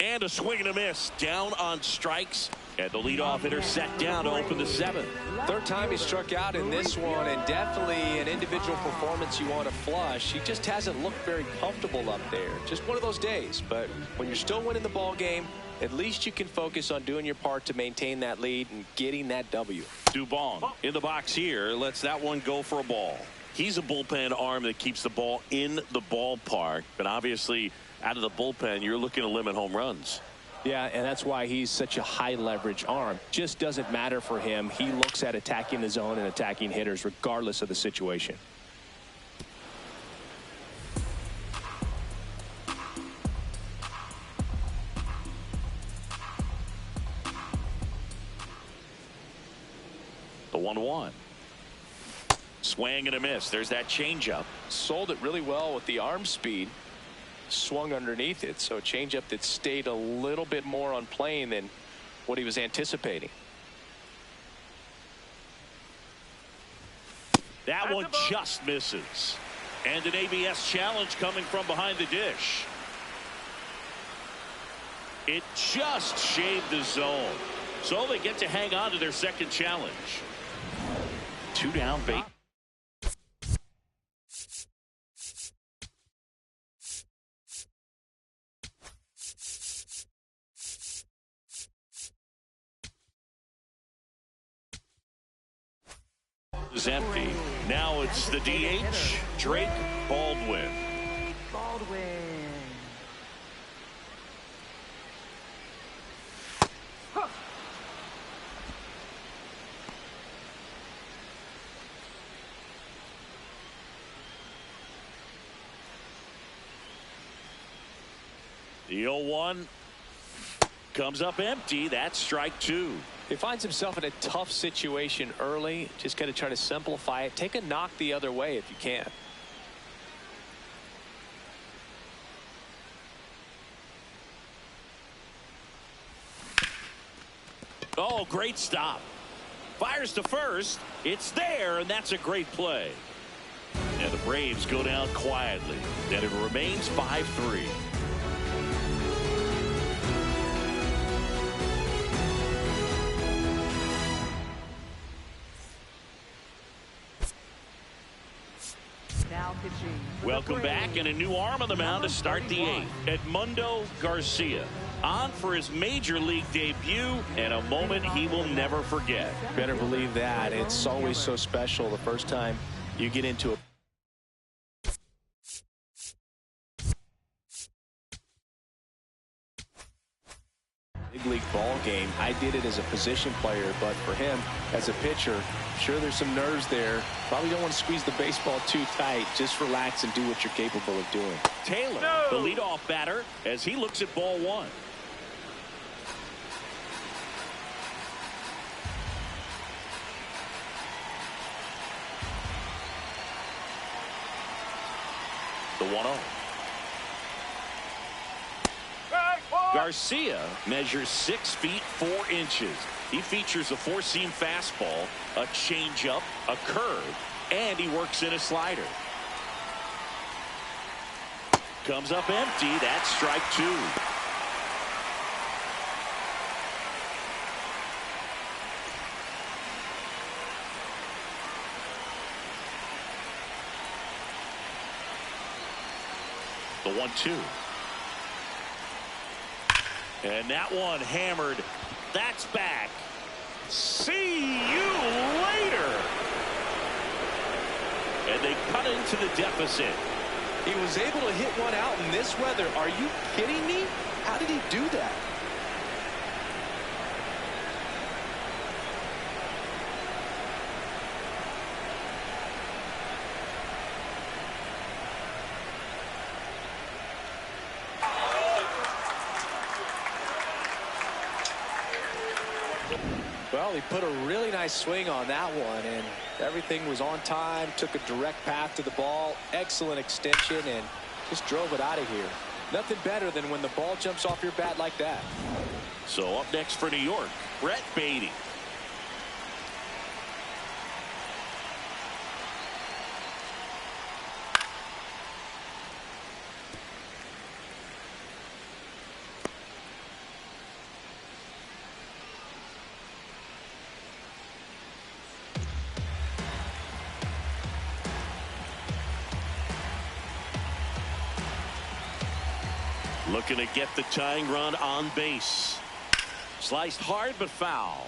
And a swing and a miss. Down on strikes. And the leadoff hitter set down to open the 7th. Third time he struck out in this one, and definitely an individual performance you want to flush. He just hasn't looked very comfortable up there. Just one of those days. But when you're still winning the ball game, At least you can focus on doing your part to maintain that lead and getting that W. Dubon in the box here lets that one go for a ball. He's a bullpen arm that keeps the ball in the ballpark, but obviously out of the bullpen you're looking to limit home runs. Yeah, and that's why he's such a high leverage arm. Just doesn't matter for him. He looks at attacking the zone and attacking hitters regardless of the situation. The 1-1. Swing and a miss. There's that changeup. Sold it really well with the arm speed. Swung underneath it. So a changeup that stayed a little bit more on plane than what he was anticipating. That one just misses. And an ABS challenge coming from behind the dish. It just shaved the zone. So they get to hang on to their second challenge. 2 down, bait. Is empty. Now it's the DH, Drake Baldwin. The 0-1 comes up empty. That's strike 2. He finds himself in a tough situation early. Just got to try to simplify it. Take a knock the other way if you can. Oh, great stop. Fires to first. It's there, and that's a great play. And the Braves go down quietly. And it remains 5-3. Welcome back, and a new arm on the mound to start the 8th. Edmundo Garcia on for his major league debut, and a moment he will never forget. Better believe that. It's always so special the first time you get into a big league ball game. I did it as a position player, but for him as a pitcher, sure there's some nerves there. Probably don't want to squeeze the baseball too tight. Just relax and do what you're capable of doing. Taylor, the leadoff batter, as he looks at ball 1. The 1-0. Garcia measures 6 feet 4 inches. He features a 4-seam fastball, a changeup, a curve, and he works in a slider. Comes up empty. That's strike 2. The 1-2. And that one hammered. That's back. See you later. And they cut into the deficit. He was able to hit one out in this weather. Are you kidding me? How did he do that? Well, he put a really nice swing on that one, and everything was on time. Took a direct path to the ball. Excellent extension, and just drove it out of here. Nothing better than when the ball jumps off your bat like that. So up next for New York, Brett Beatty. Looking to get the tying run on base. Sliced hard but foul.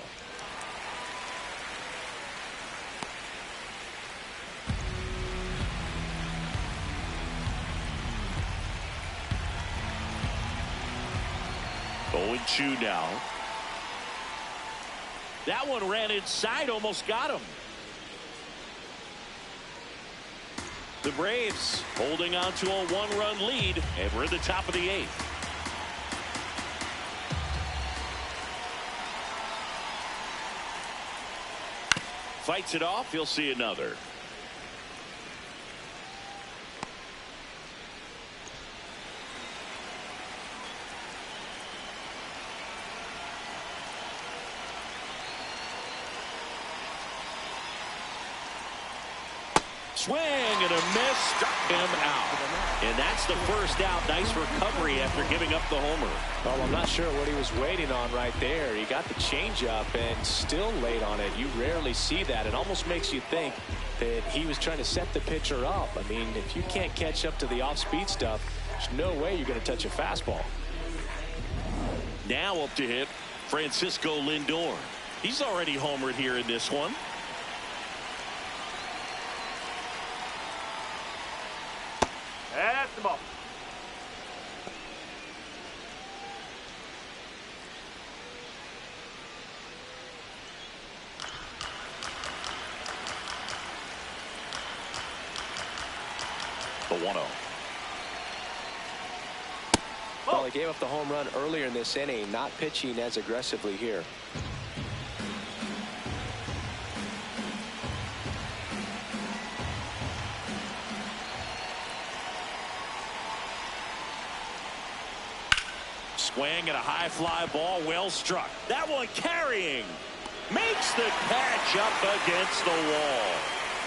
Oh, 0-2 now. That one ran inside, almost got him. The Braves holding on to a 1-run lead, and we're at the top of the 8th. Fights it off. He'll see another. Swing and a miss, struck him out. And that's the first out. Nice recovery after giving up the homer. Well, I'm not sure what he was waiting on right there. He got the changeup and still late on it. You rarely see that. It almost makes you think that he was trying to set the pitcher up. I mean, if you can't catch up to the off-speed stuff, there's no way you're going to touch a fastball. Now up to hit Francisco Lindor. He's already homered here in this one. That's the ball. The 1-0. Well, he gave up the home run earlier in this inning, not pitching as aggressively here. Swing and a high fly ball, well struck. That one carrying. Makes the catch up against the wall.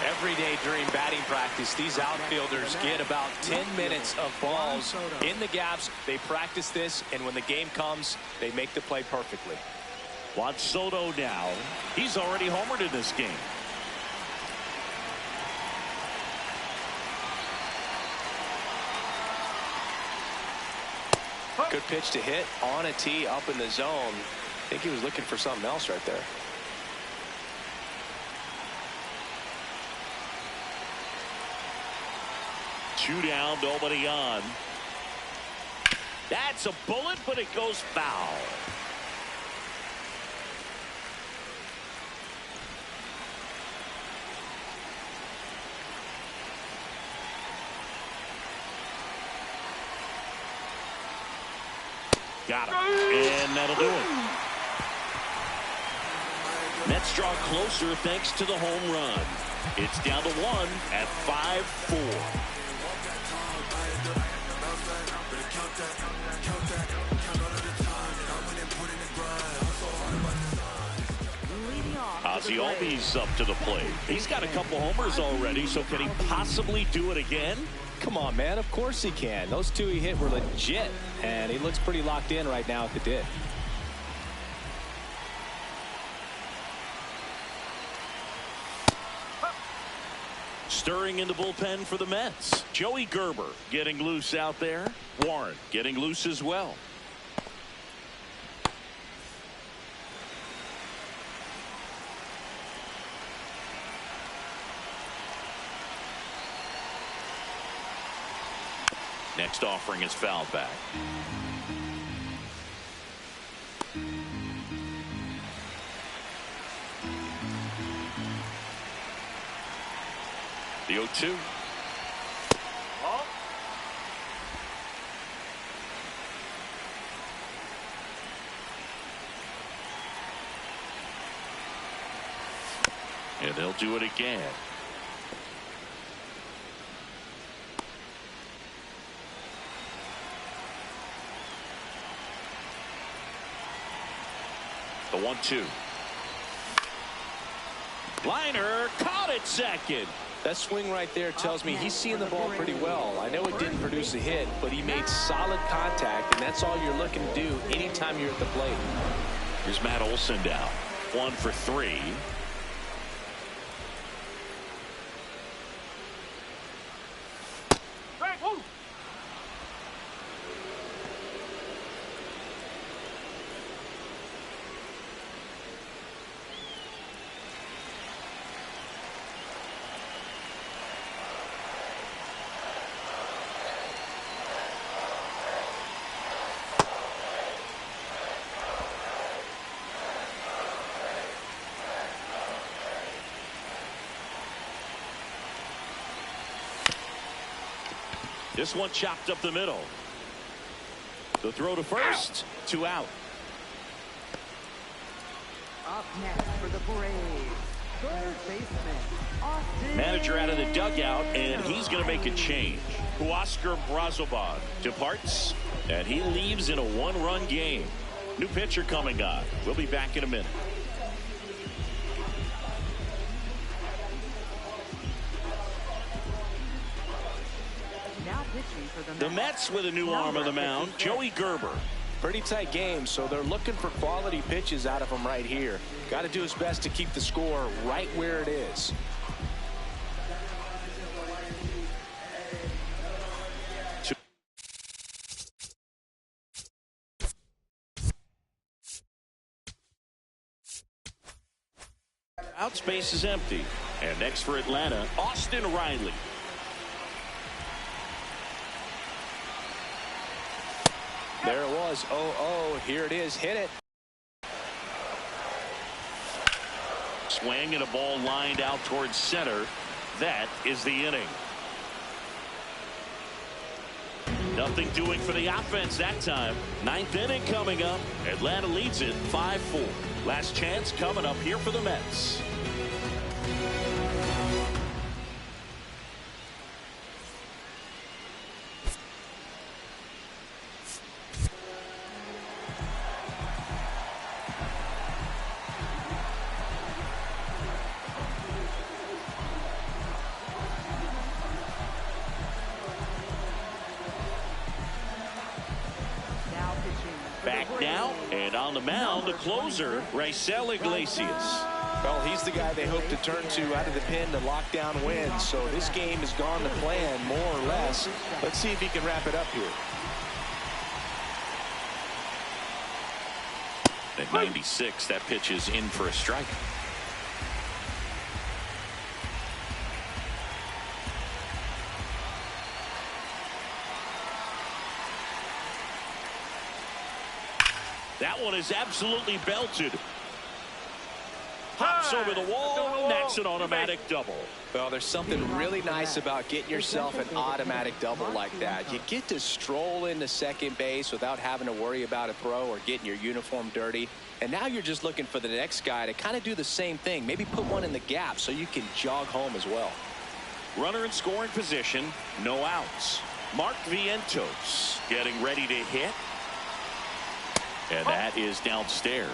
Every day during batting practice, these outfielders get about 10 minutes of balls in the gaps. They practice this, and when the game comes, they make the play perfectly. Juan Soto now. He's already homered in this game. Good pitch to hit on a tee up in the zone. I think he was looking for something else right there. Two down, nobody on. That's a bullet, but it goes foul. Got him. And that'll do it. Mets draw closer thanks to the home run. It's down to 1 at 5-4. Ozzie Albies up to the plate. He's got a couple homers already, so can he possibly do it again? Come on, man. Of course he can. Those two he hit were legit, and he looks pretty locked in right now at the dip. Stirring in the bullpen for the Mets. Joey Gerber getting loose out there. Warren getting loose as well. Next offering is fouled back. The 0-2. Ball. And they'll do it again. The 1-2. Liner caught it second. That swing right there tells me he's seeing the ball pretty well. I know it didn't produce a hit, but he made solid contact, and that's all you're looking to do anytime you're at the plate. Here's Matt Olson down. 1 for 3. This one chopped up the middle. The throw to first. 2 out. Up next for the Braves, third baseman, Austin. Manager out of the dugout, and he's going to make a change. Huascar Brazoban departs, and he leaves in a 1-run game. New pitcher coming on. We'll be back in a minute. Now pitching for The Mets with a new arm on the mound, Joey Gerber. Pretty tight game, so they're looking for quality pitches out of him right here. Got to do his best to keep the score right where it is. Out space is empty. And next for Atlanta, Austin Riley. There it was. 0-0. Here it is. Hit it. Swing and a ball lined out towards center. That is the inning. Nothing doing for the offense that time. 9th inning coming up. Atlanta leads it 5-4. Last chance coming up here for the Mets. Back now, and on the mound, the closer, Raisel Iglesias. Well, he's the guy they hope to turn to out of the pen to lock down wins. So this game has gone to plan, more or less. Let's see if he can wrap it up here. At 96, that pitch is in for a strike. That one is absolutely belted. Hops over the wall, and that's an automatic double. Well, there's something really nice about getting yourself an automatic double like that. You get to stroll into second base without having to worry about a throw or getting your uniform dirty. And now you're just looking for the next guy to kind of do the same thing. Maybe put one in the gap so you can jog home as well. Runner in scoring position, no outs. Mark Vientos getting ready to hit. And that is downstairs.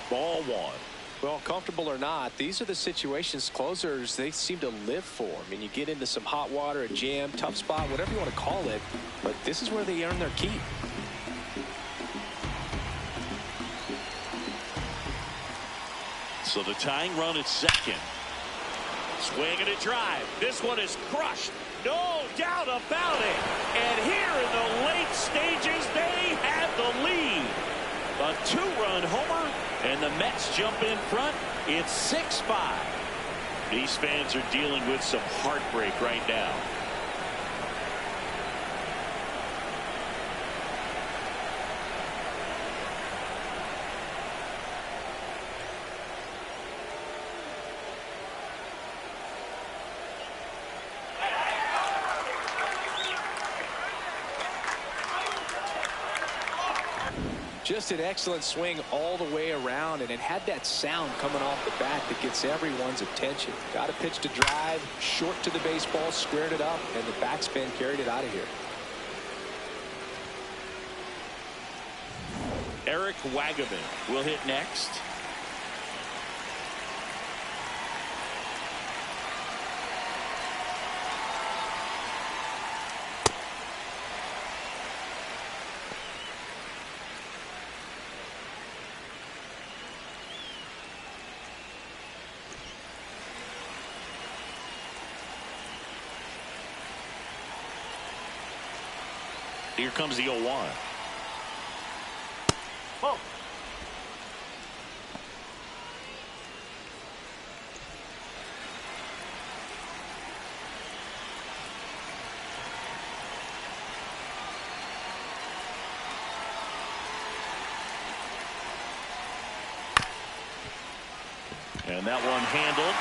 Ball 1. Well, comfortable or not, these are the situations closers they seem to live for. I mean, you get into some hot water, a jam, tough spot, whatever you want to call it, but this is where they earn their keep. So the tying run at second. Swing and a drive. This one is crushed. No doubt about it. And here in the late stages, they have the lead. A 2-run homer, and the Mets jump in front. It's 6-5. These fans are dealing with some heartbreak right now. Just an excellent swing all the way around, and it had that sound coming off the bat that gets everyone's attention. Got a pitch to drive, short to the baseball, squared it up, and the backspin carried it out of here. Eric Wagaman will hit next. Here comes the 0-1. Oh. And that one handled.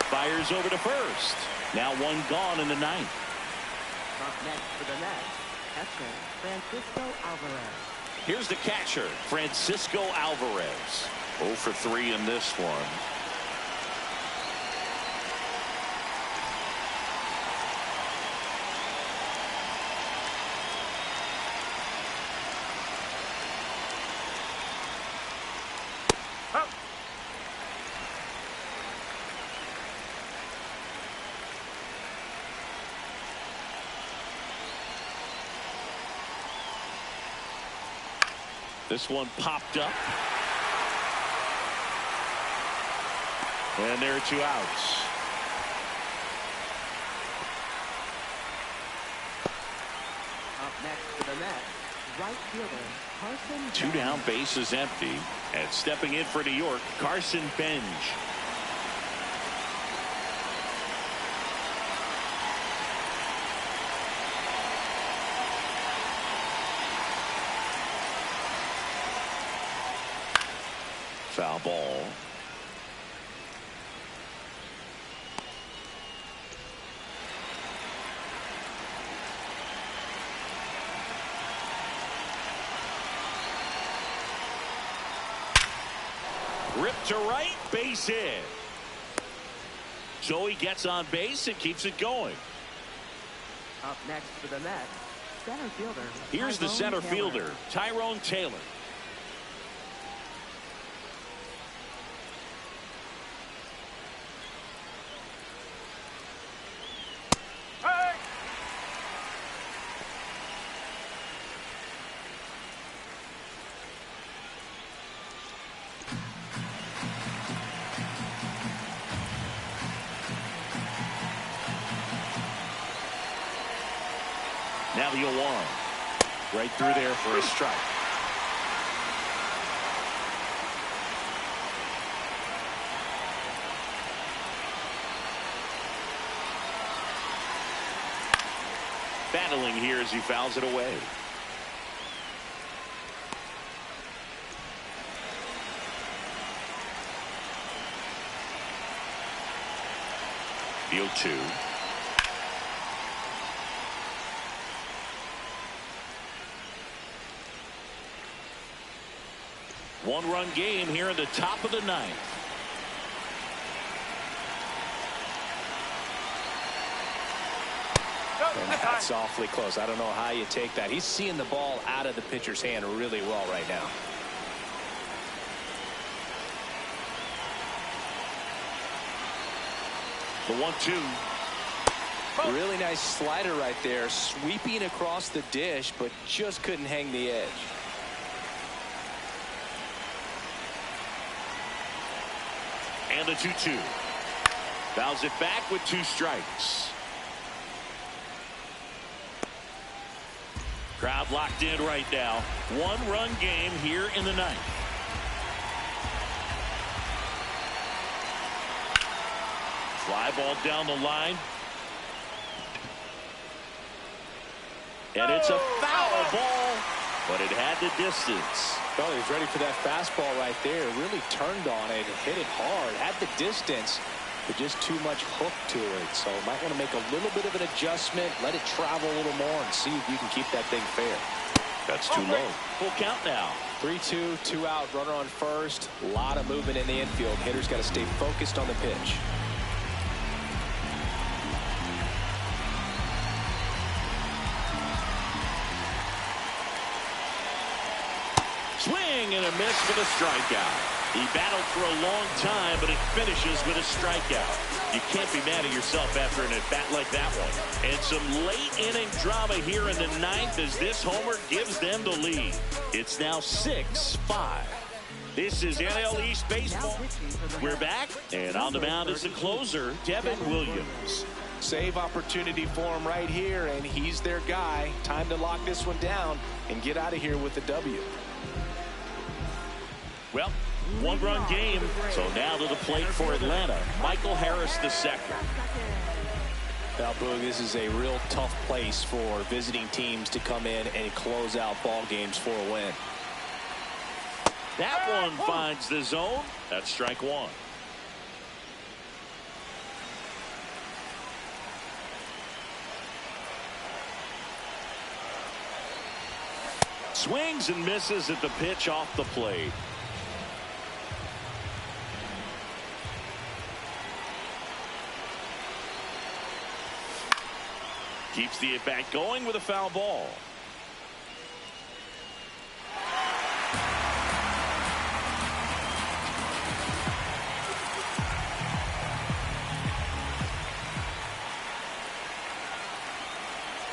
Fires over to first. Now one gone in the 9th. Up next for the Mets, catcher Francisco Alvarez. Here's the catcher, Francisco Alvarez. 0 for 3 in this one. This one popped up. And there are 2 outs. Up next for the Mets, right fielder Carson 2 down, bases empty. And stepping in for New York, Carson Benj. Foul ball. Ripped to right, base hit. So he gets on base and keeps it going. Up next for the Mets, center fielder. Here's the Tyrone center Taylor. fielder, Tyrone Taylor. Hey! Now the 0-1. Right through there for a strike. Battling here as he fouls it away. The 0-2. One-run game here in the top of the 9th. That's awfully close. I don't know how you take that. He's seeing the ball out of the pitcher's hand really well right now. The 1-2. Really nice slider right there, sweeping across the dish, but just couldn't hang the edge. And the 2-2. Fouls it back with 2 strikes. Crowd locked in right now. 1-run game here in the 9th. Fly ball down the line. And it's a foul ball, but it had the distance. Well, he's ready for that fastball right there. Really turned on it, hit it hard, had the distance, but just too much hook to it. So might want to make a little bit of an adjustment, let it travel a little more, and see if you can keep that thing fair. That's too low. Full count now. 3-2, 2 out, runner on first. A lot of movement in the infield. Hitter's got to stay focused on the pitch. Swing and a miss for the strikeout. He battled for a long time, but it finishes with a strikeout. You can't be mad at yourself after an at-bat like that one. And some late-inning drama here in the 9th as this homer gives them the lead. It's now 6-5. This is NL East Baseball. We're back, and on the mound is the closer, Devin Williams. Save opportunity for him right here, and he's their guy. Time to lock this one down and get out of here with the W. Well, 1-run game, so now to the plate for Atlanta, Michael Harris II. Now, Boog, this is a real tough place for visiting teams to come in and close out ball games for a win. That one finds the zone. That's strike 1. Swings and misses at the pitch off the plate. Keeps the at-bat going with a foul ball.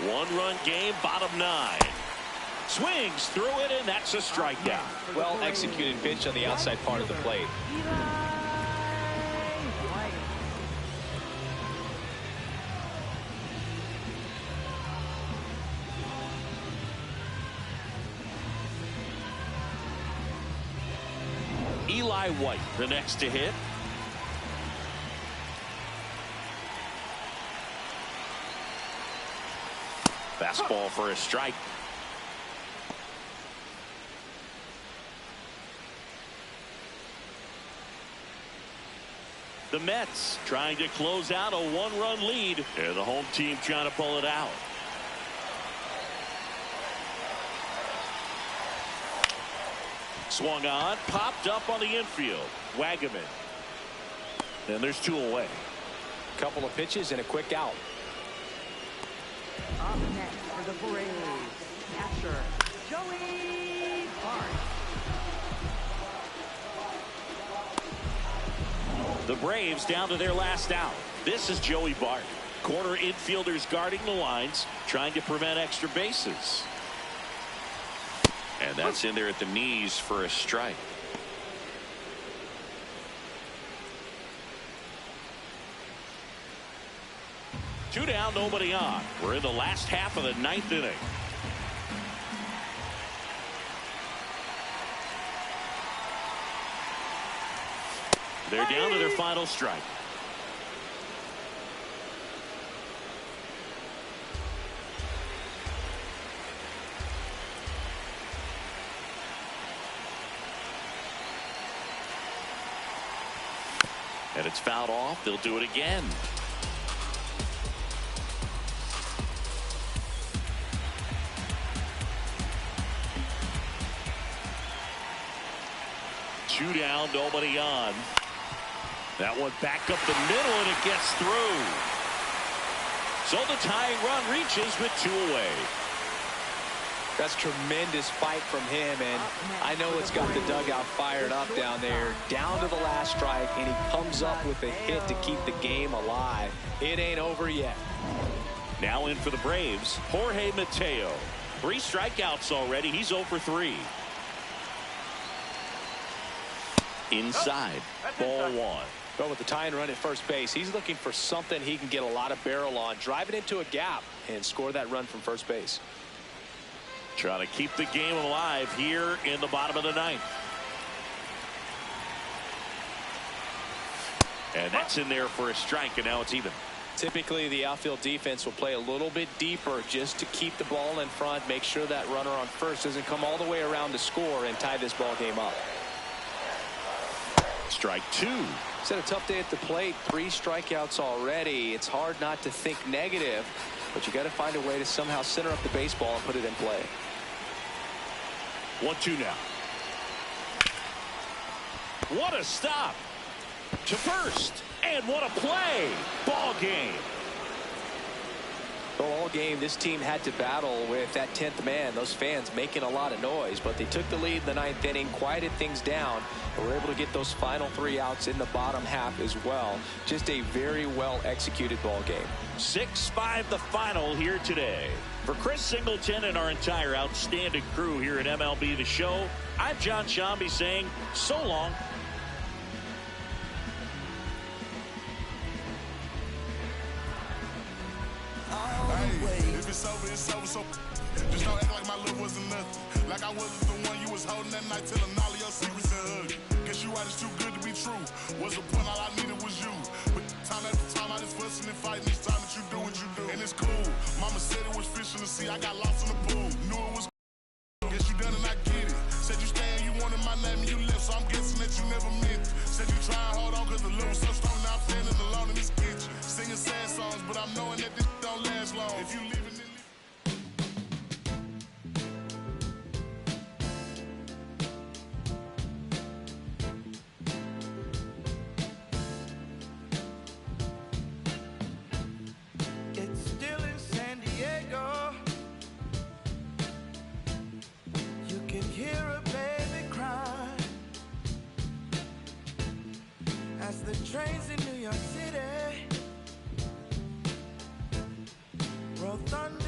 One-run game, bottom 9. Swings through it, and that's a strikeout. Well executed pitch on the outside part of the plate. Eli White, the next to hit. Fastball for a strike. The Mets trying to close out a one-run lead, and the home team trying to pull it out. Swung on, popped up on the infield. Wagaman. And there's 2 away. Couple of pitches and a quick out. Up next for the Braves, catcher Joey Bart. The Braves down to their last out. This is Joey Bart. Corner infielders guarding the lines, trying to prevent extra bases. And that's in there at the knees for a strike. Two down, nobody on. We're in the last half of the 9th inning. They're down to their final strike. And it's fouled off. They'll do it again. Two down, nobody on. That one back up the middle, and it gets through. So the tying run reaches with 2 away. That's tremendous fight from him, and I know it's got the dugout fired up down there. Down to the last strike, and he comes up with a hit to keep the game alive. It ain't over yet. Now in for the Braves, Jorge Mateo. 3 strikeouts already. He's 0 for 3. Inside, ball 1. But with the tying run at first base, he's looking for something he can get a lot of barrel on, drive it into a gap, and score that run from first base. Trying to keep the game alive here in the bottom of the 9th. And that's in there for a strike, and now it's even. Typically, the outfield defense will play a little bit deeper just to keep the ball in front, make sure that runner on first doesn't come all the way around to score and tie this ball game up. Strike 2. It's had a tough day at the plate. 3 strikeouts already. It's hard not to think negative, but you got to find a way to somehow center up the baseball and put it in play. 1-2 now. What a stop to first, and what a play. Ball game. Well, all game, this team had to battle with that 10th man, those fans making a lot of noise, but they took the lead in the 9th inning, quieted things down, and were able to get those final 3 outs in the bottom half as well. Just a very well executed ball game. 6-5 the final here today. For Chris Singleton and our entire outstanding crew here at MLB The Show, I'm John Shambi saying so long. If it's over, it's over. So just don't act like my love wasn't nothing. Like I wasn't the one you was holding that night, telling all of your secrets and hugging. Guess you right, it's too good to be true. What's the point? All I needed was you. But time after time, I just fussing and fighting each time that you do what you do. And it's cool. Mama said it was fish in the sea. I got lost in the pool. Knew it was. Guess you done and I get it. Said you staying, you wanted my name and you left. So I'm guessing that you never meant it. Said you try and hold on cause the love was so strong. Now I'm standing alone in this kitchen. Singing sad songs, but I'm knowing that this don't last long. If you leave it, the trains in New York City roll thunder